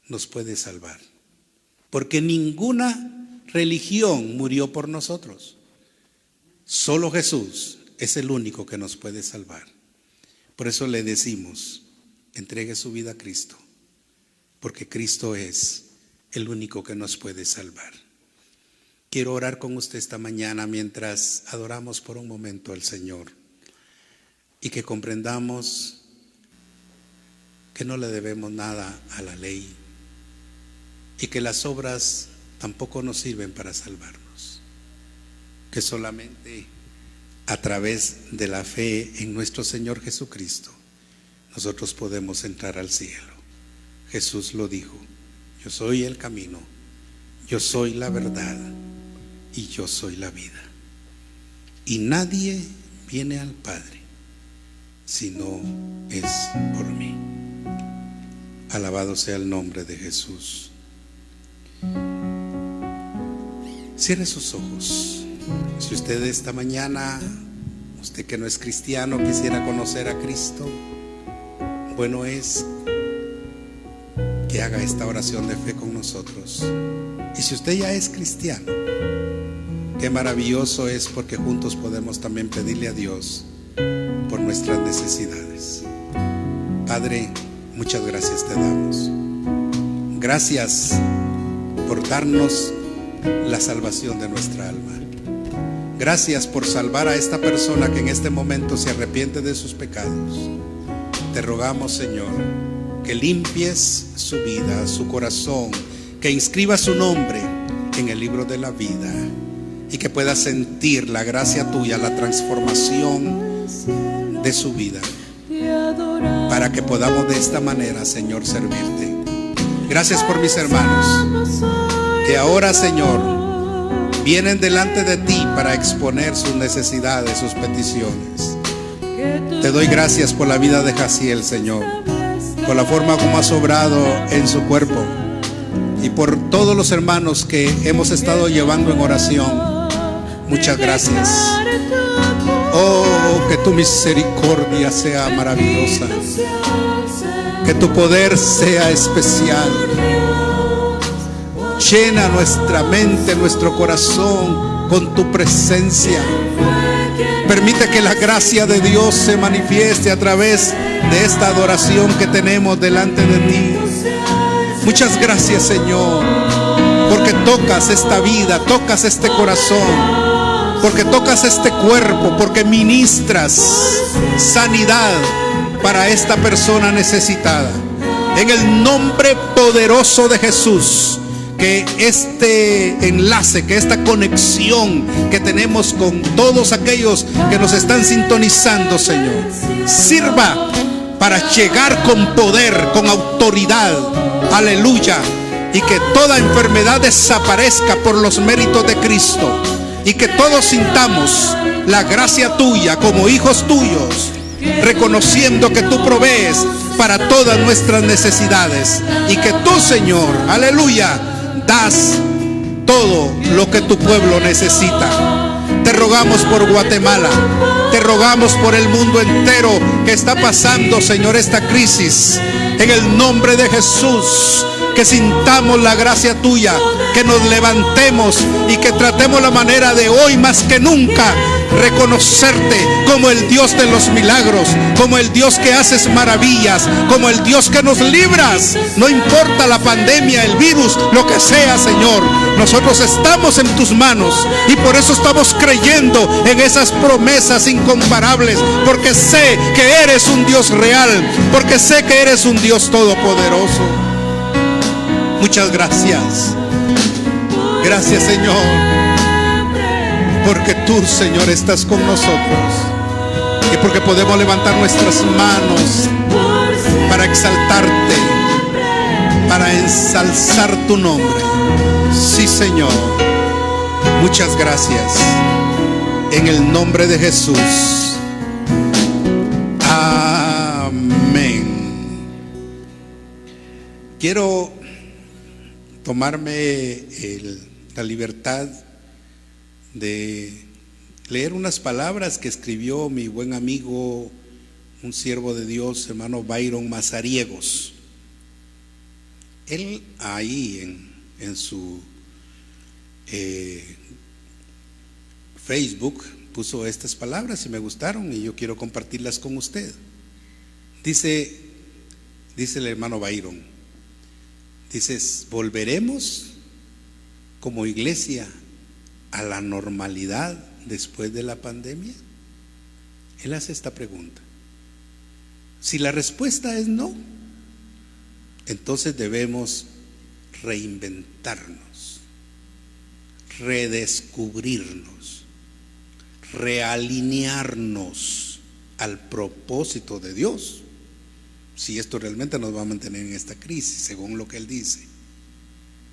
nos puede salvar, porque ninguna religión murió por nosotros. Solo Jesús es el único que nos puede salvar. Por eso le decimos, entregue su vida a Cristo, porque Cristo es el único que nos puede salvar. Quiero orar con usted esta mañana mientras adoramos por un momento al Señor y que comprendamos que no le debemos nada a la ley y que las obras tampoco nos sirven para salvarnos, que solamente a través de la fe en nuestro Señor Jesucristo nosotros podemos entrar al cielo. Jesús lo dijo: yo soy el camino, yo soy la verdad y yo soy la vida. Y nadie viene al Padre si no es por mí. Alabado sea el nombre de Jesús. Cierre sus ojos. Si usted esta mañana, usted que no es cristiano, quisiera conocer a Cristo, bueno es que haga esta oración de fe con nosotros. Y si usted ya es cristiano, qué maravilloso es, porque juntos podemos también pedirle a Dios por nuestras necesidades. Padre, muchas gracias te damos. Gracias por darnos la salvación de nuestra alma. Gracias por salvar a esta persona que en este momento se arrepiente de sus pecados. Te rogamos, Señor, que limpies su vida, su corazón, que inscriba su nombre en el libro de la vida y que pueda sentir la gracia tuya, la transformación de su vida, para que podamos de esta manera, Señor, servirte. Gracias por mis hermanos que ahora, Señor, vienen delante de ti para exponer sus necesidades, sus peticiones. Te doy gracias por la vida de Jaciel, Señor, por la forma como has obrado en su cuerpo y por todos los hermanos que hemos estado llevando en oración. Muchas gracias. Oh, que tu misericordia sea maravillosa, que tu poder sea especial. Llena nuestra mente, nuestro corazón con tu presencia. Permite que la gracia de Dios se manifieste a través de esta adoración que tenemos delante de ti. Muchas gracias, Señor, porque tocas esta vida, tocas este corazón, porque tocas este cuerpo, porque ministras sanidad para esta persona necesitada. En el nombre poderoso de Jesús, que este enlace, que esta conexión que tenemos con todos aquellos que nos están sintonizando, Señor, sirva para llegar con poder, con autoridad, aleluya, y que toda enfermedad desaparezca por los méritos de Cristo, y que todos sintamos la gracia tuya como hijos tuyos, reconociendo que tú provees para todas nuestras necesidades y que tú, Señor, aleluya, das todo lo que tu pueblo necesita. Te rogamos por Guatemala, te rogamos por el mundo entero que está pasando, Señor, esta crisis. En el nombre de Jesús, que sintamos la gracia tuya, que nos levantemos y que tratemos la manera de hoy más que nunca reconocerte como el Dios de los milagros, como el Dios que haces maravillas, como el Dios que nos libras. No importa la pandemia, el virus, lo que sea, Señor, nosotros estamos en tus manos y por eso estamos creyendo en esas promesas incomparables, porque sé que eres un Dios real, porque sé que eres un Dios todopoderoso. Muchas gracias. Gracias, Señor, porque tú, Señor, estás con nosotros y porque podemos levantar nuestras manos para exaltarte, para ensalzar tu nombre. Sí, Señor. Muchas gracias. En el nombre de Jesús. Amén. Quiero tomarme la libertad de leer unas palabras que escribió mi buen amigo, un siervo de Dios, hermano Byron Mazariegos. Él ahí en su Facebook puso estas palabras y me gustaron y yo quiero compartirlas con usted. Dice el hermano Byron, dice: ¿volveremos como iglesia a la normalidad después de la pandemia? Él hace esta pregunta. Si la respuesta es no, entonces debemos reinventarnos, redescubrirnos, realinearnos al propósito de Dios, si esto realmente nos va a mantener en esta crisis, según lo que él dice.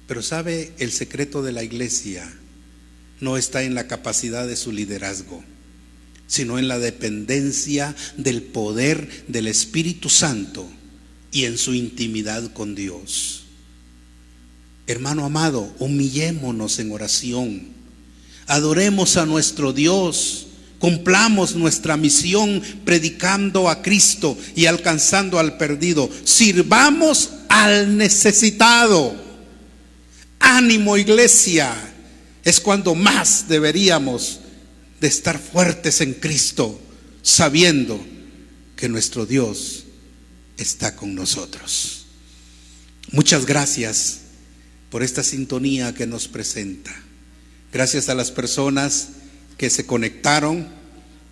Pero sabe, el secreto de la iglesia no está en la capacidad de su liderazgo, sino en la dependencia del poder del Espíritu Santo y en su intimidad con Dios. Hermano amado, humillémonos en oración, adoremos a nuestro Dios, cumplamos nuestra misión predicando a Cristo y alcanzando al perdido, sirvamos al necesitado. Ánimo, iglesia, es cuando más deberíamos de estar fuertes en Cristo, sabiendo que nuestro Dios está con nosotros. Muchas gracias por esta sintonía que nos presenta. Gracias a las personas que se conectaron.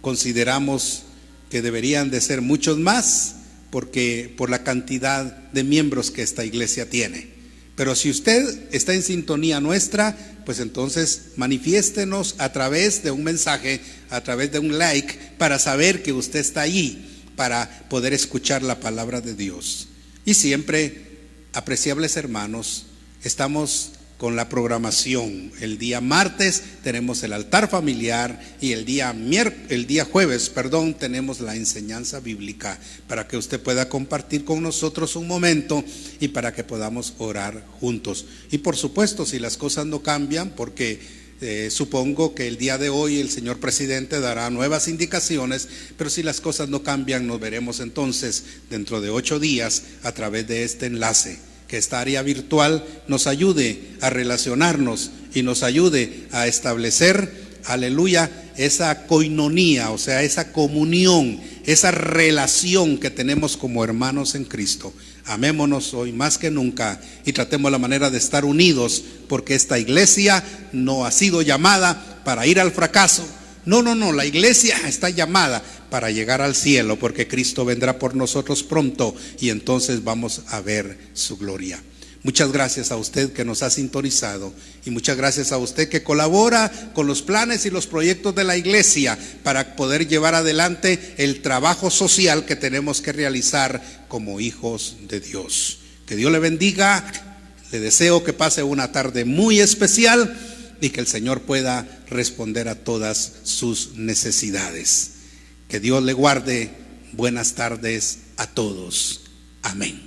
Consideramos que deberían de ser muchos más, porque por la cantidad de miembros que esta iglesia tiene. Pero si usted está en sintonía nuestra, pues entonces manifiéstenos a través de un mensaje, a través de un like, para saber que usted está allí, para poder escuchar la palabra de Dios. Y siempre, apreciables hermanos, estamos con la programación. El día martes tenemos el altar familiar y el día jueves, tenemos la enseñanza bíblica, para que usted pueda compartir con nosotros un momento y para que podamos orar juntos. Y por supuesto, si las cosas no cambian, porque supongo que el día de hoy el señor presidente dará nuevas indicaciones, pero si las cosas no cambian, nos veremos entonces dentro de 8 días a través de este enlace. Que esta área virtual nos ayude a relacionarnos y nos ayude a establecer, aleluya, esa coinonía, o sea, esa comunión, esa relación que tenemos como hermanos en Cristo. Amémonos hoy más que nunca y tratemos la manera de estar unidos, porque esta iglesia no ha sido llamada para ir al fracaso. No, la iglesia está llamada para llegar al cielo, porque Cristo vendrá por nosotros pronto y entonces vamos a ver su gloria. Muchas gracias a usted que nos ha sintonizado y muchas gracias a usted que colabora con los planes y los proyectos de la iglesia para poder llevar adelante el trabajo social que tenemos que realizar como hijos de Dios. Que Dios le bendiga. Le deseo que pase una tarde muy especial y que el Señor pueda responder a todas sus necesidades. Que Dios le guarde Buenas tardes a todos. Amén.